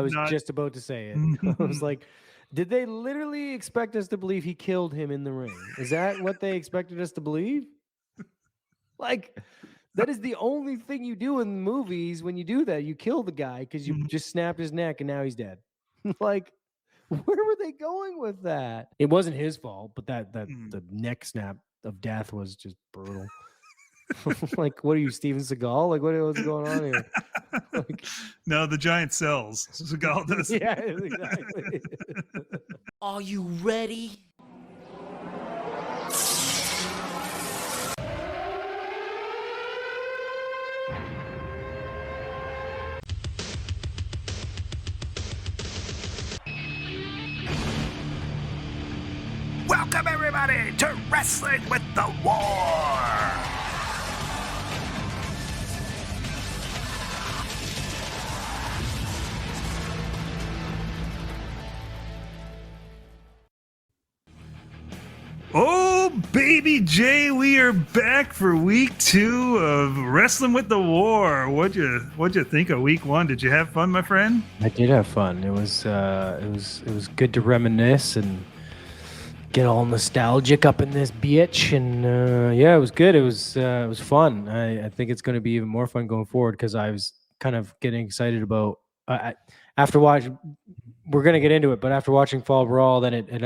was just about to say it. I was like, did they literally expect us to believe he killed him in the ring? Is that what they expected us to believe? Like, that is the only thing you do in movies when you do that. You kill the guy because you just snapped his neck and now he's dead. Like, where were they going with that? It wasn't his fault, but that the neck snap of death was just brutal. Like, what are you, Steven Seagal? Like, what's going on here? Like, no, the giant cells. Seagal does. Yeah, exactly. Are you ready? Welcome everybody to Wrestling with the War. Oh, baby Jay, we are back for week 2 of Wrestling with the War. What'd you think of week 1? Did you have fun, my friend? I did have fun. It was good to reminisce and get all nostalgic up in this bitch. And yeah, it was good. It was fun. I think it's going to be even more fun going forward because I was kind of getting excited about after watching. We're going to get into it, but after watching Fall Brawl, then it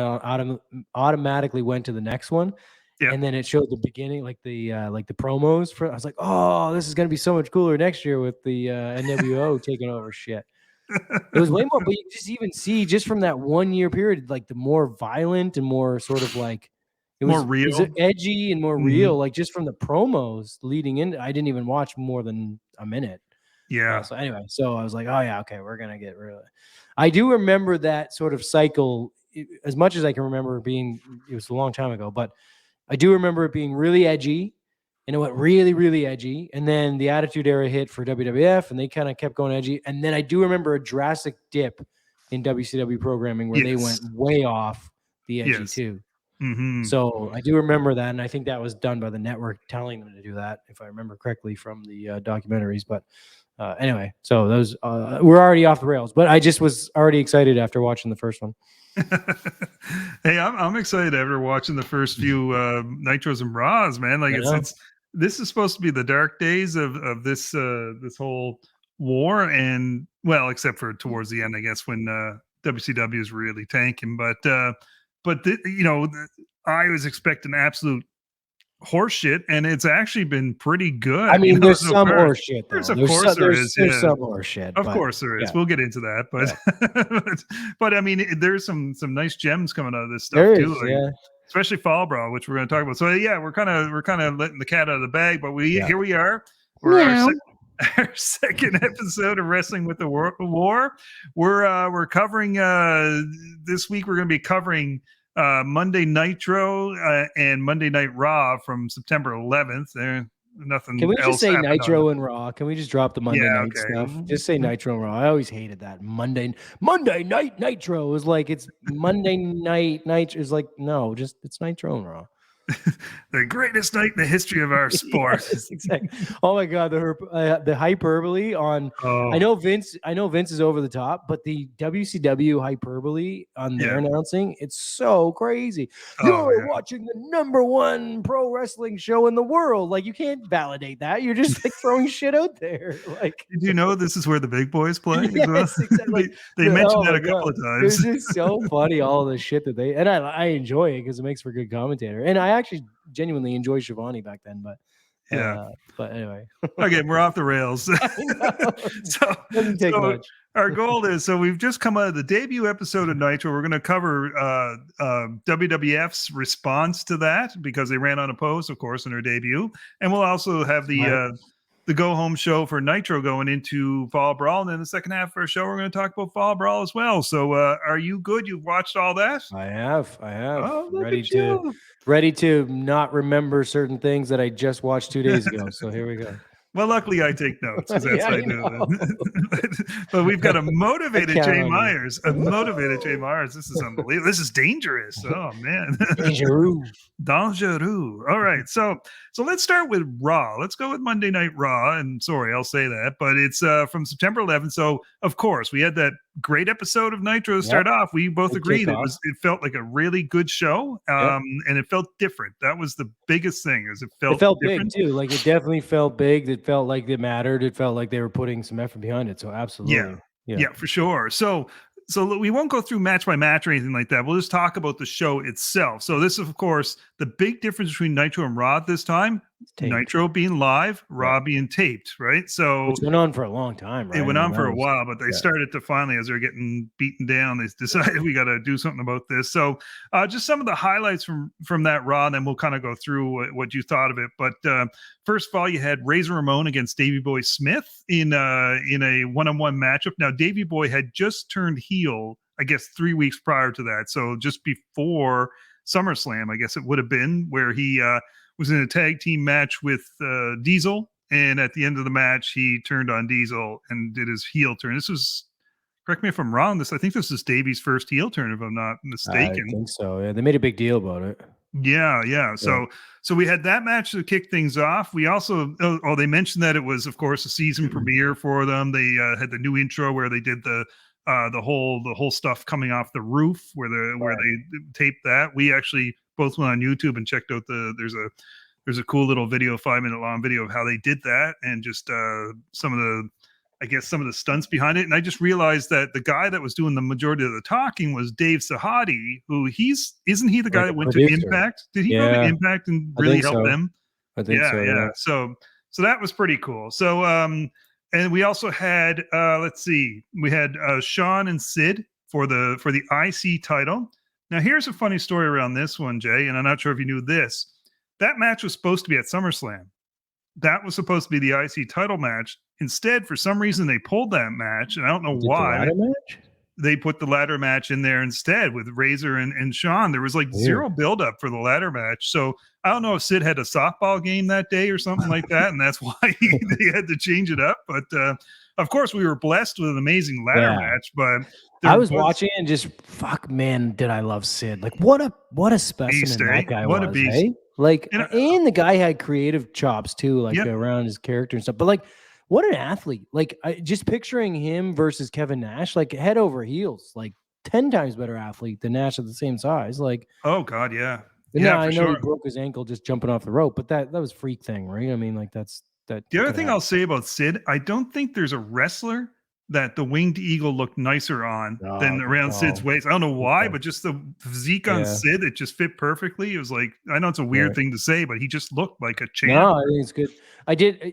automatically went to the next one. Yeah. And then it showed the beginning, like the promos for. I was like, oh, this is going to be so much cooler next year with the NWO taking over shit. It was way more, but you just even see just from that 1 year period, like the more violent and more sort of like it was more real, edgy and more real. Like just from the promos leading in, I didn't even watch more than a minute. Yeah. So anyway, so I was like, oh yeah, okay, we're gonna get really. I do remember that sort of cycle as much as I can remember being. It was a long time ago, but I do remember it being really edgy. And it went really, really edgy. And then the Attitude Era hit for WWF, and they kind of kept going edgy. And then I do remember a drastic dip in WCW programming where they went way off the edgy too. Mm-hmm. So I do remember that, and I think that was done by the network telling them to do that, if I remember correctly from the documentaries. But anyway, so those we're already off the rails. But I just was already excited after watching the first one. Hey, I'm excited after watching the first few Nitros and Raws, man. Like this is supposed to be the dark days of this this whole war, and well, except for towards the end, I guess, when WCW is really tanking. But I was expecting absolute horseshit, and it's actually been pretty good. I mean, there's some horseshit. There's some horseshit. Of course there is. We'll get into that, but but I mean, there's some nice gems coming out of this stuff too. Especially Fall Brawl, which we're going to talk about. So yeah, we're kind of letting the cat out of the bag, but here we are. We're our second episode of Wrestling with the War. We're covering this week. We're going to be covering Monday Nitro and Monday Night Raw from September 11th. Nothing. Can we just say Nitro and Raw? Can we just drop the Monday night stuff? Just say Nitro and Raw. I always hated that Monday Night Nitro is like it's Monday Night Nitro is like no, just it's Nitro and Raw. The greatest night in the history of our sport. Yes, exactly. Oh my god, the hyperbole on. I know Vince is over the top, but the WCW hyperbole on their announcing, it's so crazy. You're watching the #1 pro wrestling show in the world. Like you can't validate that. You're just like throwing shit out there. Like, did you know this is where the big boys play? Yes, exactly. they mentioned that a couple of times. It's just so funny, all the shit that they and I enjoy it because it makes for a good commentator. And I actually genuinely enjoyed Shivani back then, but but anyway. Again, we're off the rails. So doesn't take much. Our goal is, so we've just come out of the debut episode of Nitro. We're going to cover WWF's response to that because they ran unopposed, of course, in their debut. And we'll also have the go-home show for Nitro going into Fall Brawl. And then the second half of our show, we're going to talk about Fall Brawl as well. So are you good? You've watched all that? I have. Oh, ready to not remember certain things that I just watched 2 days ago. So here we go. Well, luckily I take notes because that's Yeah, what I do. But we've got a motivated count Jay on you. Myers. A motivated Jay Myers. This is unbelievable. This is dangerous. Oh man. Dangerous. Dangerous. All right. So let's start with Raw. Let's go with Monday Night Raw. And sorry, I'll say that, but it's from September 11th. So of course we had that great episode of Nitro to start off. We both Good agreed kickoff. it felt like a really good show. And it felt different. That was the biggest thing, is it felt different. Big too. Like it definitely felt big. It felt like it mattered. It felt like they were putting some effort behind it. So absolutely. Yeah, for sure. So we won't go through match by match or anything like that. We'll just talk about the show itself. So this is, of course, the big difference between Nitro and Raw this time. Nitro being live, Raw being taped, right? So it's went on for a long time, right? It went on for a while, but they started to finally, as they're getting beaten down, they decided we got to do something about this. So just some of the highlights from that Raw, and then we'll kind of go through what you thought of it. But first of all, you had Razor Ramon against Davey Boy Smith in a one-on-one matchup. Now, Davey Boy had just turned heel, I guess, 3 weeks prior to that. So just before SummerSlam, I guess it would have been, where he was in a tag team match with Diesel. And at the end of the match, he turned on Diesel and did his heel turn. This was, correct me if I'm wrong, I think this is Davey's first heel turn, if I'm not mistaken. I think so. Yeah, they made a big deal about it. Yeah. So we had that match to kick things off. We also, they mentioned that it was, of course, a season premiere for them. They had the new intro where they did the whole stuff coming off the roof where they taped that. We actually both went on YouTube and checked out there's a cool little video, 5-minute long video of how they did that, and just some of the stunts behind it. And I just realized that the guy that was doing the majority of the talking was Dave Sahadi, who isn't he the guy that went to Impact? Did he go to Impact and really help them? I think so. Yeah. So that was pretty cool. So and we also had we had Sean and Sid for the IC title. Now here's a funny story around this one, Jay, and I'm not sure if you knew this. That match was supposed to be at SummerSlam. That was supposed to be the IC title match. Instead, for some reason, they pulled that match, and I don't know why. They put the ladder match in there instead with Razor and Sean. There was like zero buildup for the ladder match. So I don't know if Sid had a softball game that day or something like that, and that's why they had to change it up. But of course, we were blessed with an amazing ladder match. But I was watching and just man, did I love Sid? Like what a specimen that guy was. What a beast! Hey? Like, and the guy had creative chops too, like around his character and stuff. But like, what an athlete! Like, just picturing him versus Kevin Nash, like head over heels, like 10 times better athlete than Nash at the same size. Like, oh god, yeah. I know he broke his ankle just jumping off the rope, but that was freak thing, right? I mean, like that's that. The other thing I'll say about Sid, I don't think there's a wrestler that the Winged Eagle looked nicer on than around Sid's waist. I don't know why, but just the physique on Sid, it just fit perfectly. It was like, I know it's a weird thing to say, but he just looked like a champ. No, I think it's good.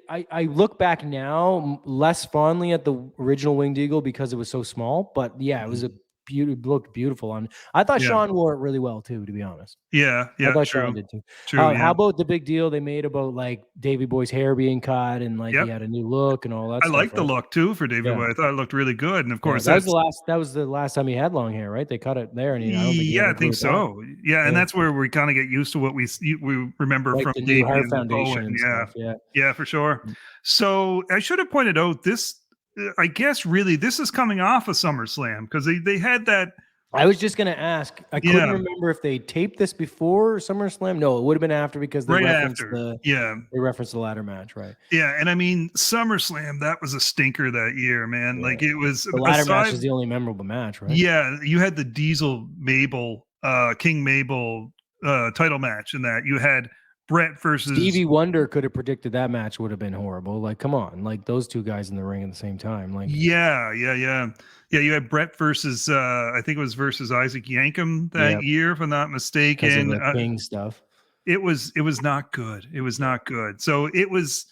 I look back now less fondly at the original Winged Eagle because it was so small, but it was looked beautiful on. I thought Sean wore it really well too, to be honest. Yeah, I thought Sean did too. How about the big deal they made about like Davey Boy's hair being cut and like he had a new look and all that? I like the look too for Davey Boy. I thought it looked really good, and of course that was the last time he had long hair, right? They cut it there, and I think so. Yeah, and that's where we kind of get used to what we remember from Davey and Foundation. Yeah, for sure. So I should have pointed out this. I guess really this is coming off of SummerSlam because they had that. I was just going to ask. I couldn't remember if they taped this before SummerSlam. No, it would have been after because they referenced the ladder match, right? Yeah, and I mean SummerSlam, that was a stinker that year, man. Yeah. Like it was the ladder match is the only memorable match, right? Yeah, you had the Diesel King Mabel title match in that. You had Brett versus Stevie Wonder could have predicted that match would have been horrible. Like, come on, like those two guys in the ring at the same time. Like, yeah. You had Brett versus I think it was versus Isaac Yankem that year, if I'm not mistaken. Because of the King stuff. It was not good. It was not good. So it was.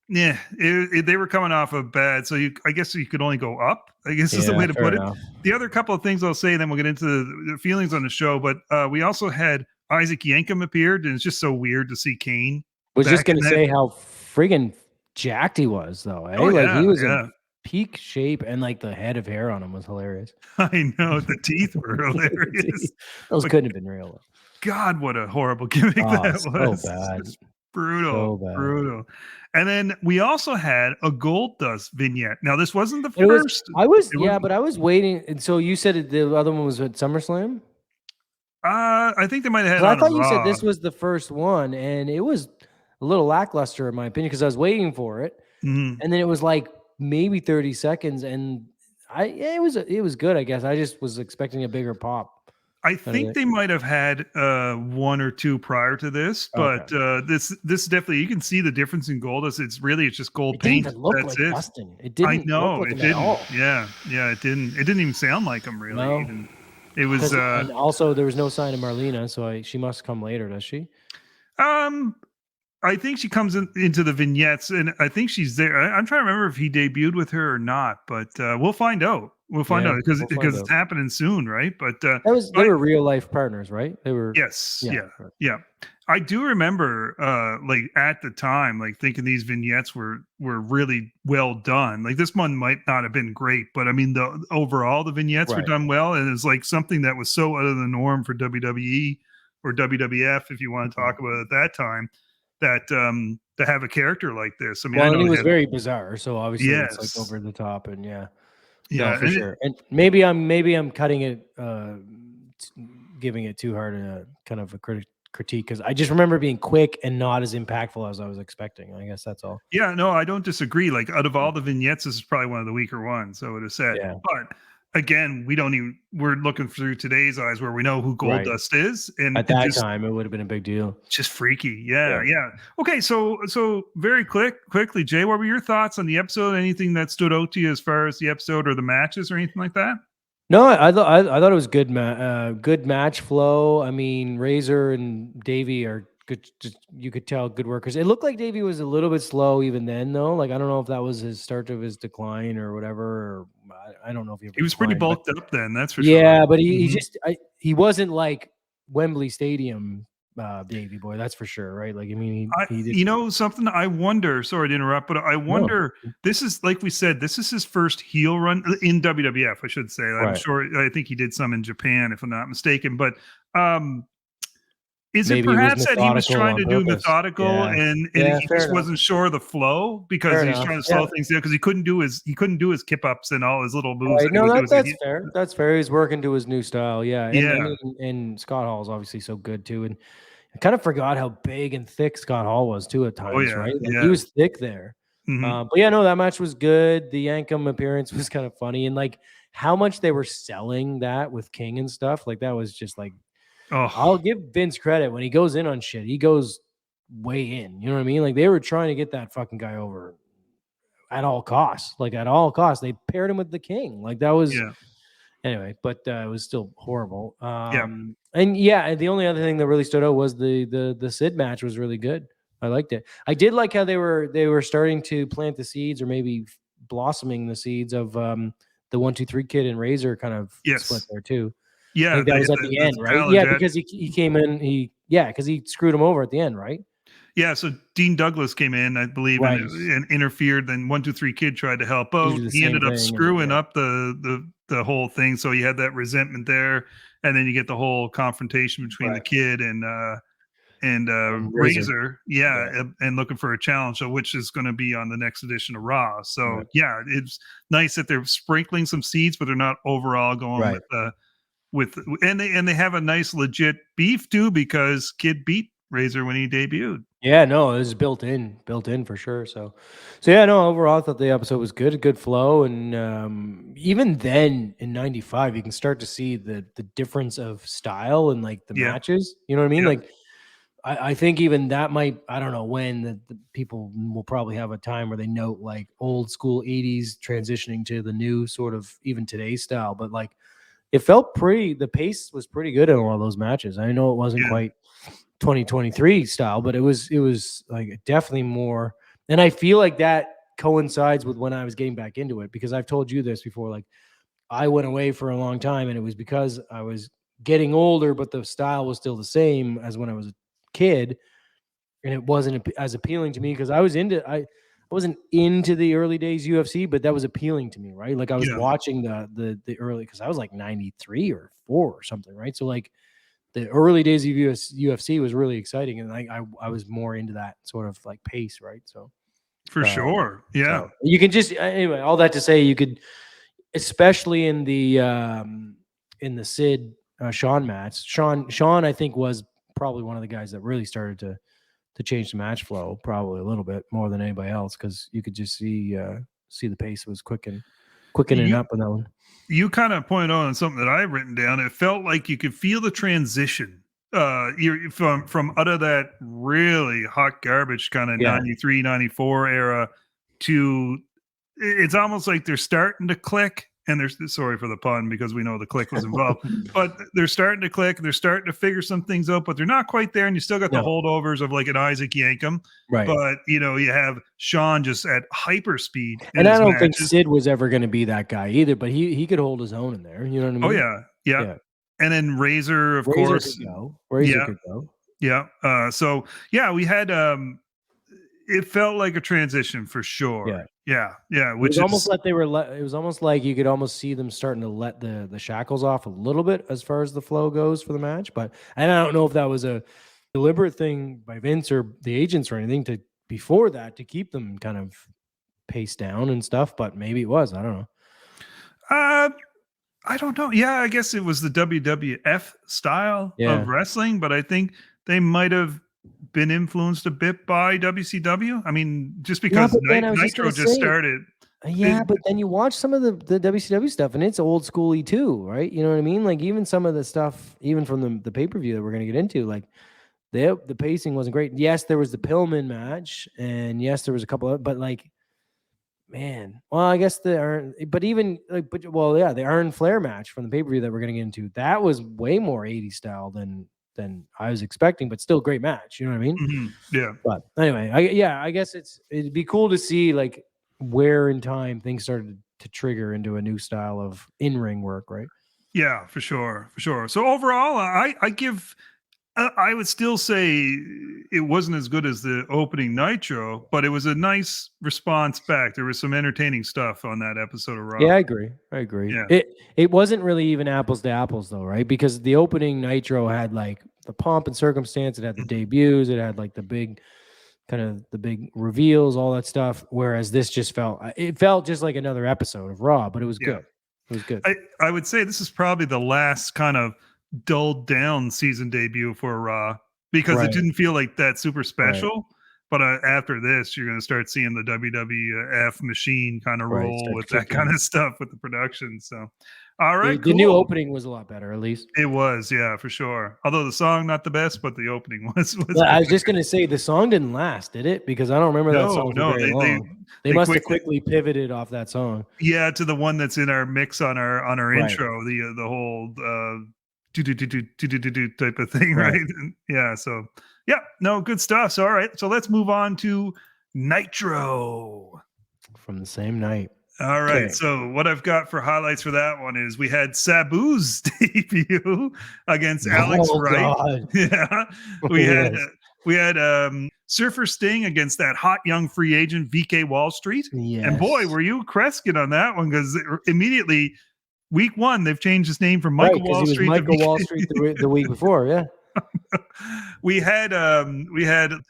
Yeah, they were coming off of bad. So I guess you could only go up, I guess is the way to put it. The other couple of things I'll say, then we'll get into the feelings on the show. But we also had Isaac Yankem appeared, and it's just so weird to see Kane. Was just going to say how friggin' jacked he was, though. Eh? He was in peak shape, and like the head of hair on him was hilarious. I know, the teeth were hilarious. Those couldn't have been real. God, what a horrible gimmick that was. So bad. Brutal, So bad. brutal. And then we also had a Gold Dust vignette. Now, this wasn't the It was. first. But I was waiting. And so you said the other one was at SummerSlam. I think they might have had I on thought a you said Raw. this was the first one, and it was a little lackluster in my opinion because I was waiting for it, Mhm. and then it was like maybe 30 seconds, and it was good. I guess I just was expecting a bigger pop. I think they might have had one or two prior to this, but Okay. this definitely, you can see the difference in Goldust. It's just gold It didn't paint. even look That's like it. Dustin. It I didn't look know like it him at didn't. all. Yeah, it didn't. It didn't even sound like him really. No. Even it was. And also there was no sign of Marlena, so she must come later, does she? I think she comes into the vignettes, and I think she's there. I'm trying to remember if he debuted with her or not, but we'll find out. We'll find out because we'll find it's out. happening soon, right? But They were real life partners, right? They were. yes, Yeah. yeah. I do remember, like at the time, like thinking these vignettes were really well done. Like this one might not have been great, but I mean, the overall the vignettes were Right. done well, and it's like something that was so out of the norm for WWE or WWF, if you want to talk about it at that time, that to have a character like this. I mean, I Well, know and he they was had, very bizarre, so obviously it's like yes, over the top, and no, yeah, for and sure. And maybe I'm cutting it, giving it too hard a kind of a critique because I just remember being quick and not as impactful as I was expecting. I guess that's all. yeah, no, I don't disagree. Like out of all the vignettes, this is probably one of the weaker ones, I would have said. Yeah. But again, we're looking through today's eyes where we know who Gold Right. Dust is, and At that time, it would have been a big deal. just freaky. Yeah, Yeah. yeah. Okay, so very quickly, Jay, what were your thoughts on the episode? Anything that stood out to you as far as the episode or the matches or anything like that? No, I thought it was good. Good match flow. I mean, Razor and Davey are good. Just you could tell good workers. It looked like Davey was a little bit slow even then, though. Like I don't know if that was his start of his decline or whatever. Or I don't know if he ever He was pretty declined, bulked up then, that's for sure. yeah, but he Mhm. just he wasn't like Wembley Stadium Davey boy. That's for sure, right? Like I mean, he did. You know something, I wonder, sorry to interrupt, but I No. wonder, this is, like we said, this is his first heel run in WWF, I should say. I'm Right. sure, I think he did some in Japan, if I'm not mistaken. But is Maybe it he was perhaps that he was methodical trying on to do purpose. methodical, Yeah. and Yeah, he fair just enough. wasn't sure of the flow because Fair he's enough. trying to slow Yeah. things down because he couldn't do his kip ups and all his little moves Right. that he No, would do as a that's heel. fair. That's fair. He's working to his new style. Yeah. And I Yeah. mean, and Scott Hall is obviously so good too. And I kind of forgot how big and thick Scott Hall was too at times, Oh yeah. right? Like Yeah. he was thick there. Mhm. But yeah, no, that match was good. The Yankum appearance was kind of funny. And like how much they were selling that with King and stuff, like that was just like, I'll Oh give Vince credit when he goes in on shit. He goes way in. You know what I mean? Like they were trying to get that fucking guy over at all costs. Like at all costs. They paired him with the King. Like that was yeah. anyway, but it was still horrible. Yeah. And yeah, the only other thing that really stood out was the Sid match was really good. I liked it. I did like how they were starting to plant the seeds or maybe blossoming the seeds of the 1-2-3 Kid and Razor kind of split Yes. there too. I Yeah. think that was at the end, right? Yeah, because he came in, because he screwed him over at the end, right? Yeah, so Dean Douglas came in, I believe, Right. and interfered. Then 1-2-3 Kid tried to help He out. did the He same ended up thing, and screwing yeah. up the whole thing. So you had that resentment there, and then you get the whole confrontation between the Right. Kid and And Razor. Yeah, Yeah. and looking for a challenge, so which is going to be on the next edition of Raw. So Right. yeah, it's nice that they're sprinkling some seeds, but they're not overall going Right. with and they have a nice legit beef too because Kid beat Razor when he debuted. Yeah, no, it was built in for sure. So yeah, no, overall, I thought the episode was good flow, and even then in '95, you can start to see the difference of style and like the Yeah. matches. You know what I mean? Yeah. Like, I think even that might, I don't know when the people will probably have a time where they note like old school '80s transitioning to the new sort of even today's style, but like it felt the pace was pretty good in all those matches. I know it wasn't Yeah. quite 2023 style, but it was like definitely more. And I feel like that coincides with when I was getting back into it because I've told you this before. Like I went away for a long time, and it was because I was getting older, but the style was still the same as when I was a kid, and it wasn't as appealing to me because I wasn't into the early days UFC, but that was appealing to me, right? Like I was Yeah. watching the early because I was like 93 or 4 or something, right? So like the early days of UFC was really exciting, and I was more into that sort of like pace, right? So For sure. Yeah. so you can just anyway, all that to say, you could, especially in the Sid Sean match. Sean, I think, was probably one of the guys that really started to change the match flow, probably a little bit more than anybody else, because you could just see the pace was quickening up on that one. You kind of pointed on something that I've written down. It felt like you could feel the transition from out of that really hot garbage kind of 93, 94 era to, it's almost like they're starting to click. And there's, sorry for the pun because we know the click was involved, but they're starting to click. They're starting to figure some things out, but they're not quite there. And you still got the holdovers of like an Isaac Yankem, right? But you have Sean just at hyper speed. And I don't think Sid was ever going to be that guy either, but he could hold his own in there. You know what I mean? Oh yeah. And then Razor, of course. Razor could go. Yeah. So yeah, we had it felt like a transition for sure. Yeah. Which it was almost like it was almost like you could almost see them starting to let the shackles off a little bit as far as the flow goes for the match. But and I don't know if that was a deliberate thing by Vince or the agents or anything to before that to keep them kind of paced down and stuff. But maybe it was. I don't know. I don't know. Yeah, I guess it was the WWF style of wrestling, but I think they might have been influenced a bit by WCW. I mean, just because Nitro just started. Yeah, but then you watch some of the WCW stuff, and it's old schooly too, right? You know what I mean? Like even some of the stuff, even from the pay-per-view that we're going to get into, like the pacing wasn't great. Yes, there was the Pillman match, and yes, there was a couple of, but like, man, well, I guess the Iron Flair match from the pay-per-view that we're going to get into, that was way more 80s style than I was expecting, but still great match. You know what I mean? Mm-hmm. Yeah. But anyway, I guess it'd be cool to see like where in time things started to trigger into a new style of in-ring work, right? Yeah, for sure. So overall, I would still say it wasn't as good as the opening Nitro, but it was a nice response back. There was some entertaining stuff on that episode of Raw. Yeah, I agree. Yeah. It wasn't really even apples to apples though, right? Because the opening Nitro had like the pomp and circumstance, it had the debuts, it had like the big reveals, all that stuff. Whereas this just felt just like another episode of Raw, but it was good. It was good. I would say this is probably the last kind of dulled down season debut for Raw because it didn't feel like that super special. Right. But after this, you're going to start seeing the WWF machine kind of roll with that kind of stuff with the production. So, all right, the new opening was a lot better, at least. It was, yeah, for sure. Although the song not the best, but the opening was. I was just going to say the song didn't last, did it? Because I don't remember that song. No, they must have quickly pivoted off that song. Yeah, to the one that's in our mix on our intro, the whole do type of thing, right? Yeah, so good stuff. So all right, so let's move on to Nitro from the same night. All right, okay. So what I've got for highlights for that one is we had Sabu's debut against Alex Wright. God. Yeah, we had Surfer Sting against that hot young free agent VK Wall Street. Yes. And boy, were you Kreskin on that one because immediately. Week 1, they've changed his name from Michael Wall Street. Michael Wall Street the week before, yeah. We had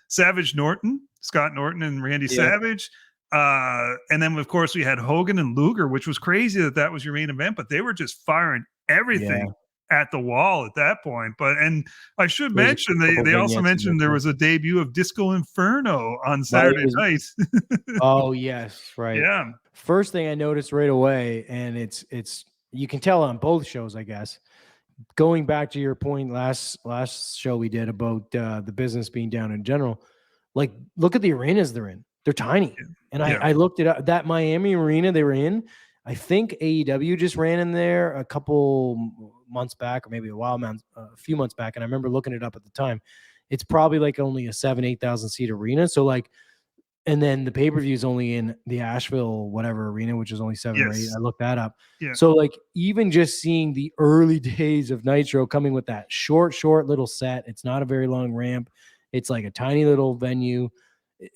Savage Norton, Scott Norton, and Randy Savage, and then of course we had Hogan and Luger, which was crazy that was your main event, but they were just firing everything at the wall at that point. And I should mention they also mentioned there was a debut of Disco Inferno on Saturday night. Oh yes, right. Yeah. First thing I noticed right away, and it's. You can tell on both shows, I guess. Going back to your point last show we did about the business being down in general, like look at the arenas they're in. They're tiny. And I looked it up. That Miami arena they were in, I think AEW just ran in there a couple months back, or maybe a few months back. And I remember looking it up at the time. It's probably like only a 7,000-8,000 seat arena. So like, and then the pay-per-view is only in the Asheville whatever arena, which is only 7 or 8. I looked that up. Yeah. So like even just seeing the early days of Nitro coming with that short little set, it's not a very long ramp. It's like a tiny little venue.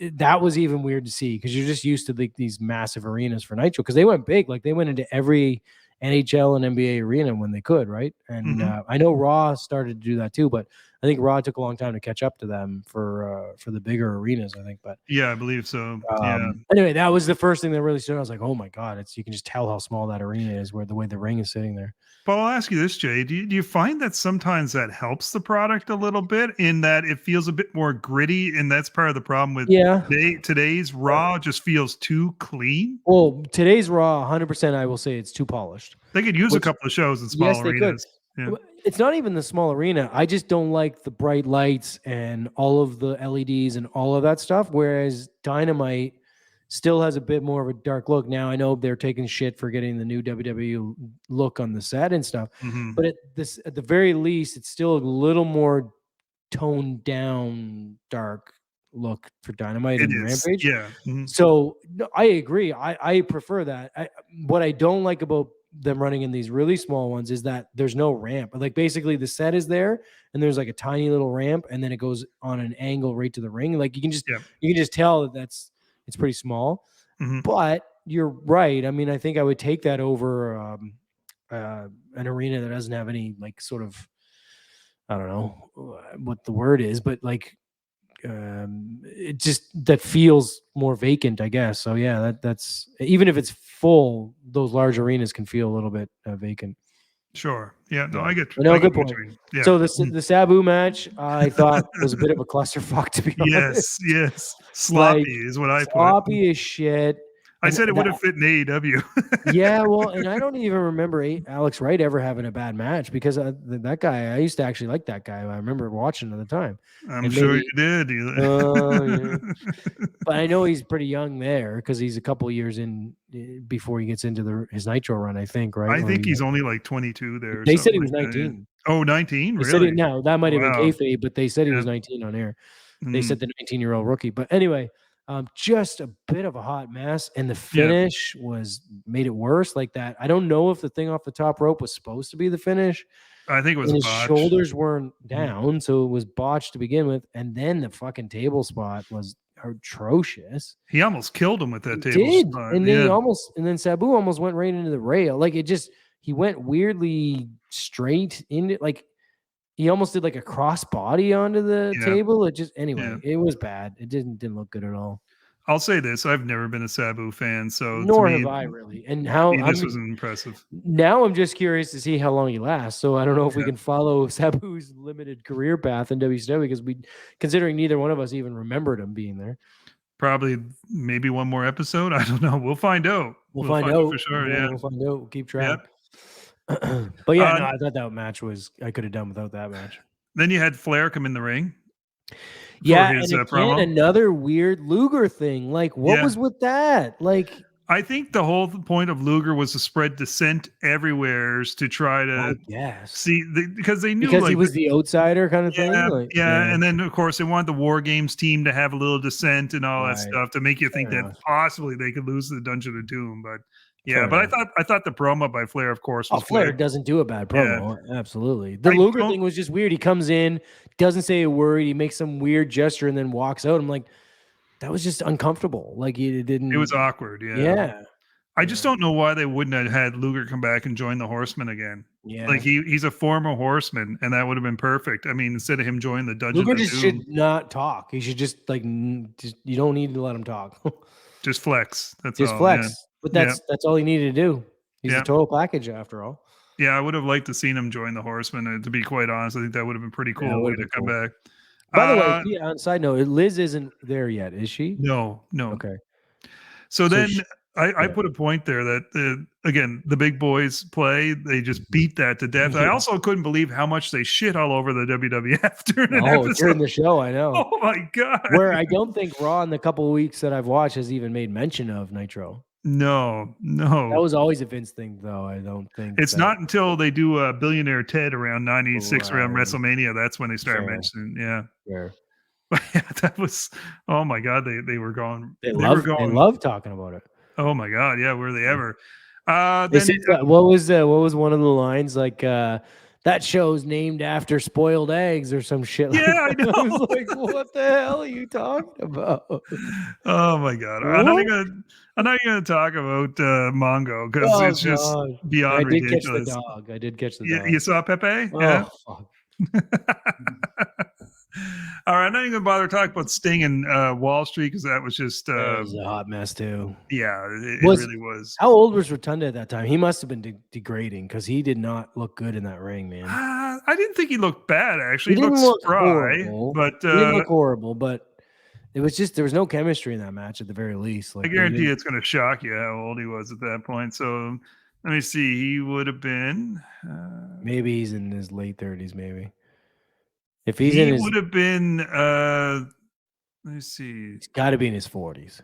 That was even weird to see because you're just used to like these massive arenas for Nitro because they went big. Like they went into every NHL and NBA arena when they could, right? And I know Raw started to do that too, but I think Raw took a long time to catch up to them for the bigger arenas, I think. But yeah, I believe so. Anyway, that was the first thing that really stood out. I was like, oh my God, you can just tell how small that arena is, where the way the ring is sitting there. But I'll ask you this, Jay. Do you find that sometimes that helps the product a little bit in that it feels a bit more gritty? And that's part of the problem with today's Raw just feels too clean. Well, today's Raw, 100%, I will say it's too polished. They could use a couple of shows in small arenas. Yeah. It's not even the small arena. I just don't like the bright lights and all of the LEDs and all of that stuff. Whereas Dynamite still has a bit more of a dark look. Now, I know they're taking shit for getting the new WWE look on the set and stuff, but at the very least, it's still a little more toned down, dark look for Dynamite and Rampage. Yeah. So no, I agree. I prefer that. What I don't like about them running in these really small ones is that there's no ramp. Like basically the set is there and there's like a tiny little ramp and then it goes on an angle right to the ring. Like you can just tell that it's pretty small. But you're right. I mean, I think I would take that over an arena that doesn't have any like sort of, I don't know what the word is, but like it just that feels more vacant, I guess. So yeah, that's even if it's full, those large arenas can feel a little bit vacant. Sure. Yeah. No, I get. No, good point. Yeah. So the Sabu match, I thought was a bit of a clusterfuck, to be honest. Yes. Sloppy is what I put. Sloppy as shit. I said it would have fit in AEW. Yeah, well, and I don't even remember Alex Wright ever having a bad match because that guy, I used to actually like that guy. I remember watching at the time. I'm sure you did. Yeah. But I know he's pretty young there because he's a couple of years in before he gets into his Nitro run, I think, right? I think he's only like 22 there. They said he was 19. Oh, 19? Really? Said it, now, that might have been kayfabe, but they said he was 19 on air. They said the 19-year-old rookie. But anyway, just a bit of a hot mess, and the finish made it worse like that. I don't know if the thing off the top rope was supposed to be the finish. I think it was his shoulders weren't down, so it was botched to begin with, and then the fucking table spot was atrocious. He almost killed him with that table spot. And then then Sabu almost went right into the rail. Like he went weirdly straight into, like he almost did like a cross body onto the table. It was bad. It didn't look good at all. I'll say this: I've never been a Sabu fan, so nor have I really. And this was impressive. Now I'm just curious to see how long he lasts. So I don't know if we can follow Sabu's limited career path in WCW because considering neither one of us even remembered him being there. Probably maybe one more episode. I don't know. We'll find out. We'll find out for sure. Yeah, we'll find out. We'll keep track. Yep. But yeah, no, I thought that match I could have done without that match. Then you had Flair come in the ring. Yeah, and again, another weird Luger thing. Like, what was with that? Like, I think the whole point of Luger was to spread dissent everywhere to try to see because they knew he was the outsider kind of thing. And then of course they wanted the War Games team to have a little dissent and all that stuff to make you think that possibly they could lose the Dungeon of Doom, but. Yeah, but I thought the promo by Flair, of course, was Flair doesn't do a bad promo. Yeah. Absolutely. The Luger thing was just weird. He comes in, doesn't say a word, he makes some weird gesture and then walks out. I'm like, that was just uncomfortable. Like it was awkward. Yeah. Yeah. I just don't know why they wouldn't have had Luger come back and join the Horsemen again. Yeah. Like he's a former Horseman and that would have been perfect. I mean, instead of him joining the Dungeon Luger just should not talk. He should just you don't need to let him talk. Just flex. That's just all. Flex. Yeah. But that's all he needed to do. He's a total package after all. Yeah, I would have liked to seen him join the Horsemen. To be quite honest, I think that would have been pretty cool way to come back. By the way, on side note, Liz isn't there yet, is she? No. Okay. So then I put a point there that again the big boys play. They just beat that to death. I also couldn't believe how much they shit all over the WWF during an episode. During the show, I know. Oh my god! Where I don't think Raw in the couple of weeks that I've watched has even made mention of Nitro. No. That was always a Vince thing, though. I don't think it's not until they do a Billionaire Ted around 96 around WrestleMania. That's when they start mentioning. Yeah. But that was. Oh my god! They were going. They love talking about it. Oh my god! Yeah, were they ever? They said, what was one of the lines like? that show's named after spoiled eggs or some shit. Like Yeah, I that. know. I was like, what the hell are you talking about? Oh my god! I'm not even gonna talk about Mongo because Oh it's just god! I beyond did catch the ridiculous. dog. I did catch the You, dog. you saw Pepe? Yeah. Oh fuck! All right, I'm not even gonna bother talking about Sting and Wall Street because that was just That was a hot mess too. yeah, it really was. How old was Rotunda at that time? He must have been degrading because he did not look good in that ring, man. I didn't think he looked bad actually. He He didn't looked look spry, horrible. but He didn't look horrible, but it was just there was no chemistry in that match at the very least. Like I guarantee it's going to shock you how old he was at that point. So let me see. He would have been maybe he's in his late 30s, maybe. If he's he in his, would have been let me see. he's got to be in his 40s.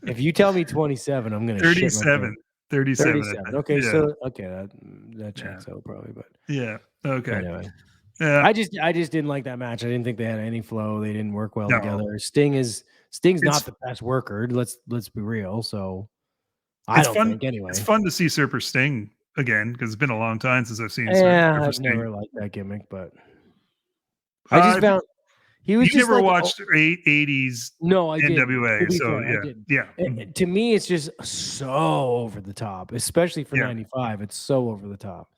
If you tell me 27, I'm going to 37. 37. Okay, yeah. so okay, that checks out probably, but yeah. Okay. anyway. Yeah. I just didn't like that match. I didn't think they had any flow. They didn't work well No. together. Sting's not the best worker. Let's be real. So I It's don't fun. think anyway. It's fun to see Super Sting again because it's been a long time since I've seen Yeah, Super I've Sting. never liked that gimmick, but I just found he was you just never like, watched 80s no, I NWA, didn't. so fair, yeah, I didn't. yeah. To me, it's just so over the top, especially for 95. It's so over the top,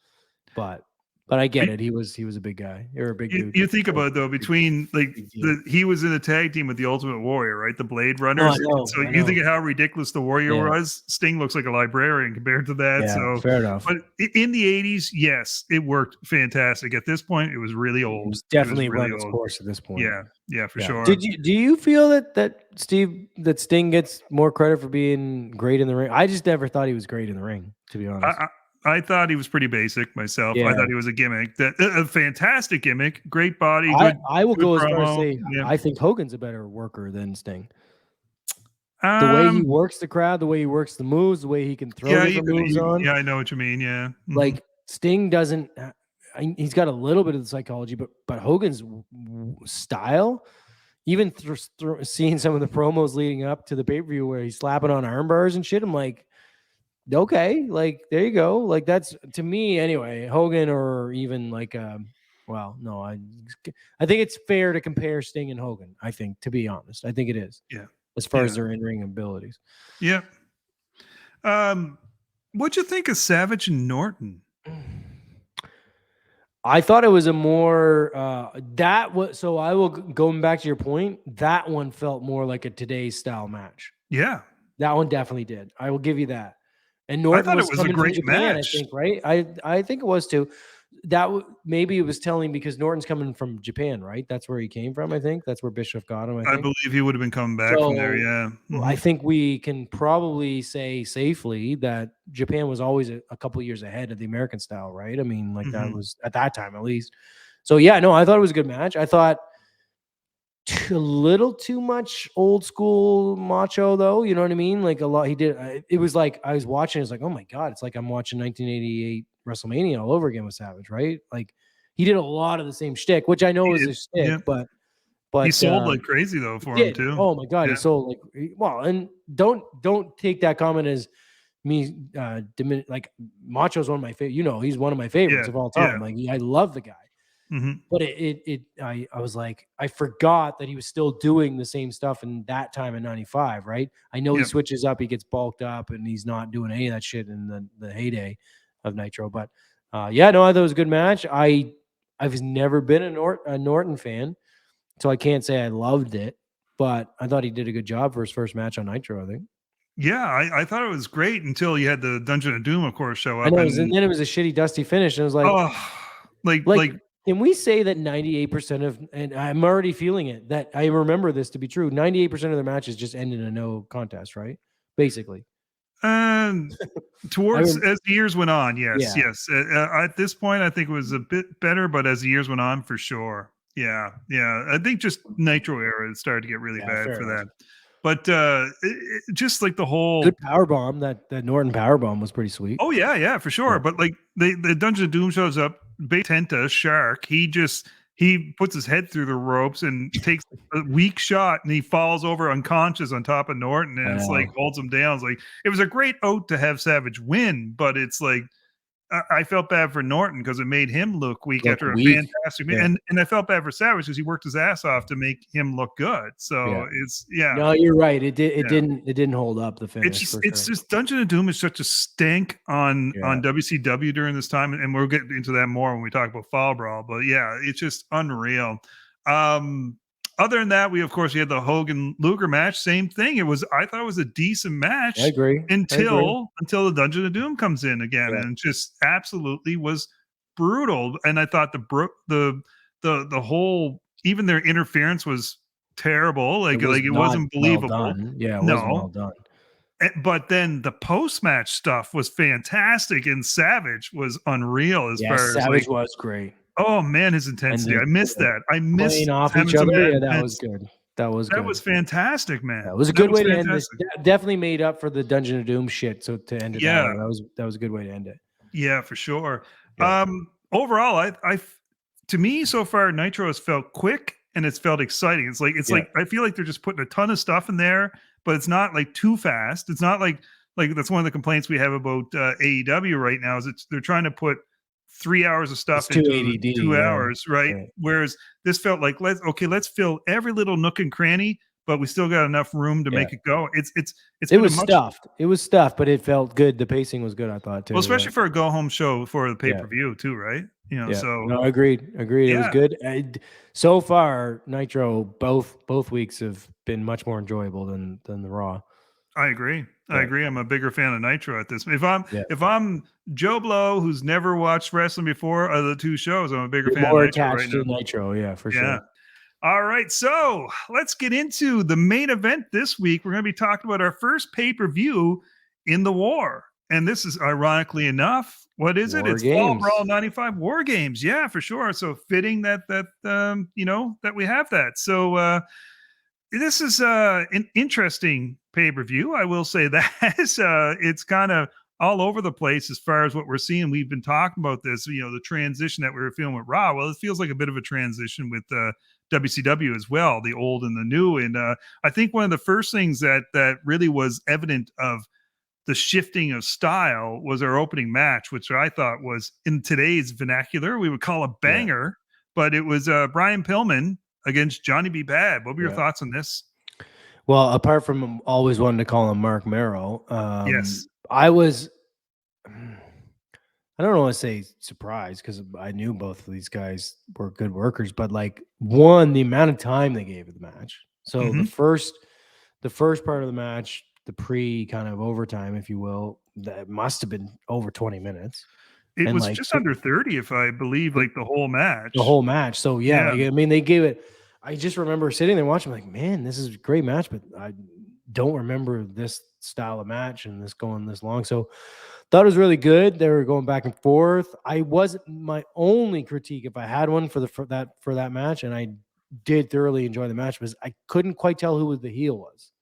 but I get it. He was a big guy. You're a big dude. You think about it though, between like he was in a tag team with the Ultimate Warrior, right? The Blade Runners. So you think of how ridiculous the Warrior was. Sting looks like a librarian compared to that. Yeah, so fair enough. But in the 80s, yes, it worked fantastic. At this point, it was really old. It was definitely run its course at this point. Yeah, for sure. Do you feel that Sting gets more credit for being great in the ring? I just never thought he was great in the ring, to be honest. I thought he was pretty basic myself. Yeah. I thought he was a gimmick, a fantastic gimmick, great body. I will go as far as promo. say I think Hogan's a better worker than Sting. The way he works the crowd, the way he works the moves, the way he can throw different moves on. Yeah, I know what you mean. Yeah, like Sting doesn't. He's got a little bit of the psychology, but Hogan's style, even seeing some of the promos leading up to the pay-per-view where he's slapping on arm bars and shit, I'm like, okay, like there you go. Like that's to me anyway, Hogan or even like well, no, I think it's fair to compare Sting and Hogan, I think, to be honest. I think it is. Yeah. As far as their in-ring abilities. Yeah. What'd you think of Savage and Norton? I thought it was a more so I will going back to your point, that one felt more like a today's style match. Yeah. That one definitely did. I will give you that. And Norton I thought it was a great Japan, match. I think, right? I think it was too. Maybe it was telling because Norton's coming from Japan, right? That's where he came from. I think that's where Bischoff got him. I believe he would have been coming back from there. Yeah, I think we can probably say safely that Japan was always a couple years ahead of the American style, right? I mean, like that was at that time at least. So yeah, no, I thought it was a good match. I thought a little too much old school macho though, you know what I mean? Like a lot he did. It was like I was watching, it's like, oh my god, it's like I'm watching 1988 WrestleMania all over again with Savage, right? Like he did a lot of the same shtick, which I know is a shtick, but he sold like crazy though for him too. Oh my god, he sold like well, and don't take that comment as me like Macho's one of my favorite. You know, he's one of my favorites of all time. Like I love the guy. But I was like, I forgot that he was still doing the same stuff in that time in 95, right? I know he switches up, he gets bulked up, and he's not doing any of that shit in the heyday of Nitro. But yeah, no, I thought it was a good match. I've never been a Norton fan, so I can't say I loved it, but I thought he did a good job for his first match on Nitro, I think. Yeah, I thought it was great until you had the Dungeon of Doom, of course, show up. I know, and then it was a shitty, dusty finish, and it was like, oh, like can we say that 98% of, and I'm already feeling it, that I remember this to be true, 98% of their matches just end in a no contest, right? Basically. Towards as the years went on, yes. At this point, I think it was a bit better, but as the years went on, for sure. Yeah. I think just Nitro era it started to get really bad for that. But just like the whole good powerbomb, that Norton powerbomb was pretty sweet. Oh yeah, for sure. Yeah. But like the Dungeon of Doom shows up, Tenta Shark, he puts his head through the ropes and takes a weak shot and he falls over unconscious on top of Norton and it's like holds him down. It's like it was a great oat to have Savage win, but it's like I felt bad for Norton because it made him look weak after a fantastic, and I felt bad for Savage because he worked his ass off to make him look good. So No, you're right. It didn't hold up the finish. It's just Dungeon of Doom is such a stink on WCW during this time, and we'll get into that more when we talk about Fall Brawl. But yeah, it's just unreal. Other than that, we had the Hogan Luger match. Same thing. I thought it was a decent match. I agree. Until the Dungeon of Doom comes in again, and just absolutely was brutal. And I thought the whole, even their interference was terrible. Like it wasn't believable. Well done. Yeah, it wasn't well done. But then the post-match stuff was fantastic, and Savage was unreal as far as Savage was great. Oh man, his intensity! I missed that. I missed playing off each other. Yeah, that was good. That was fantastic, man. That was a good way to end this. Definitely made up for the Dungeon of Doom shit. So to end it, that was a good way to end it. Yeah, for sure. Yeah. Overall, to me so far, Nitro has felt quick and it's felt exciting. It's like I feel like they're just putting a ton of stuff in there, but it's not like too fast. It's not like that's one of the complaints we have about AEW right now is they're trying to put 3 hours of stuff into ADD, 2 hours, right? Whereas this felt like let's fill every little nook and cranny, but we still got enough room to make it go. It was stuffed. It was stuffed, but it felt good. The pacing was good, I thought too. Well, especially for a go home show for the pay-per-view too, right? So no, agreed. It was good. So far, Nitro both weeks have been much more enjoyable than the Raw. I agree. I'm a bigger fan of Nitro at this. If I'm Joe Blow, who's never watched wrestling before, of the two shows, I'm a bigger fan of Nitro attached to Nitro, yeah, for sure. All right, so let's get into the main event this week. We're going to be talking about our first pay-per-view in the war. And this is, ironically enough, what is it? It's Fall Brawl 95 War Games. Yeah, for sure. So fitting that we have that. So this is an interesting pay-per-view. I will say that it's kind of all over the place as far as what we're seeing. We've been talking about this, the transition that we were feeling with Raw. Well, it feels like a bit of a transition with WCW as well, the old and the new. And I think one of the first things that really was evident of the shifting of style was our opening match, which I thought was, in today's vernacular, we would call a banger, but it was Brian Pillman against Johnny B. Bad. What were your thoughts on this? Well, apart from always wanting to call him Mark Merrow, yes, I was, I don't want to say surprised because I knew both of these guys were good workers, but the amount of time they gave the match. So the first part of the match, the pre kind of overtime, if you will, that must have been over 20 minutes. It was just under 30, if I believe, the whole match. The whole match. So they gave it. I just remember sitting there watching, man, this is a great match, but I don't remember this style of match and this going this long. So thought it was really good. They were going back and forth. My only critique, if I had one for that match, and I did thoroughly enjoy the match, was I couldn't quite tell who the heel was.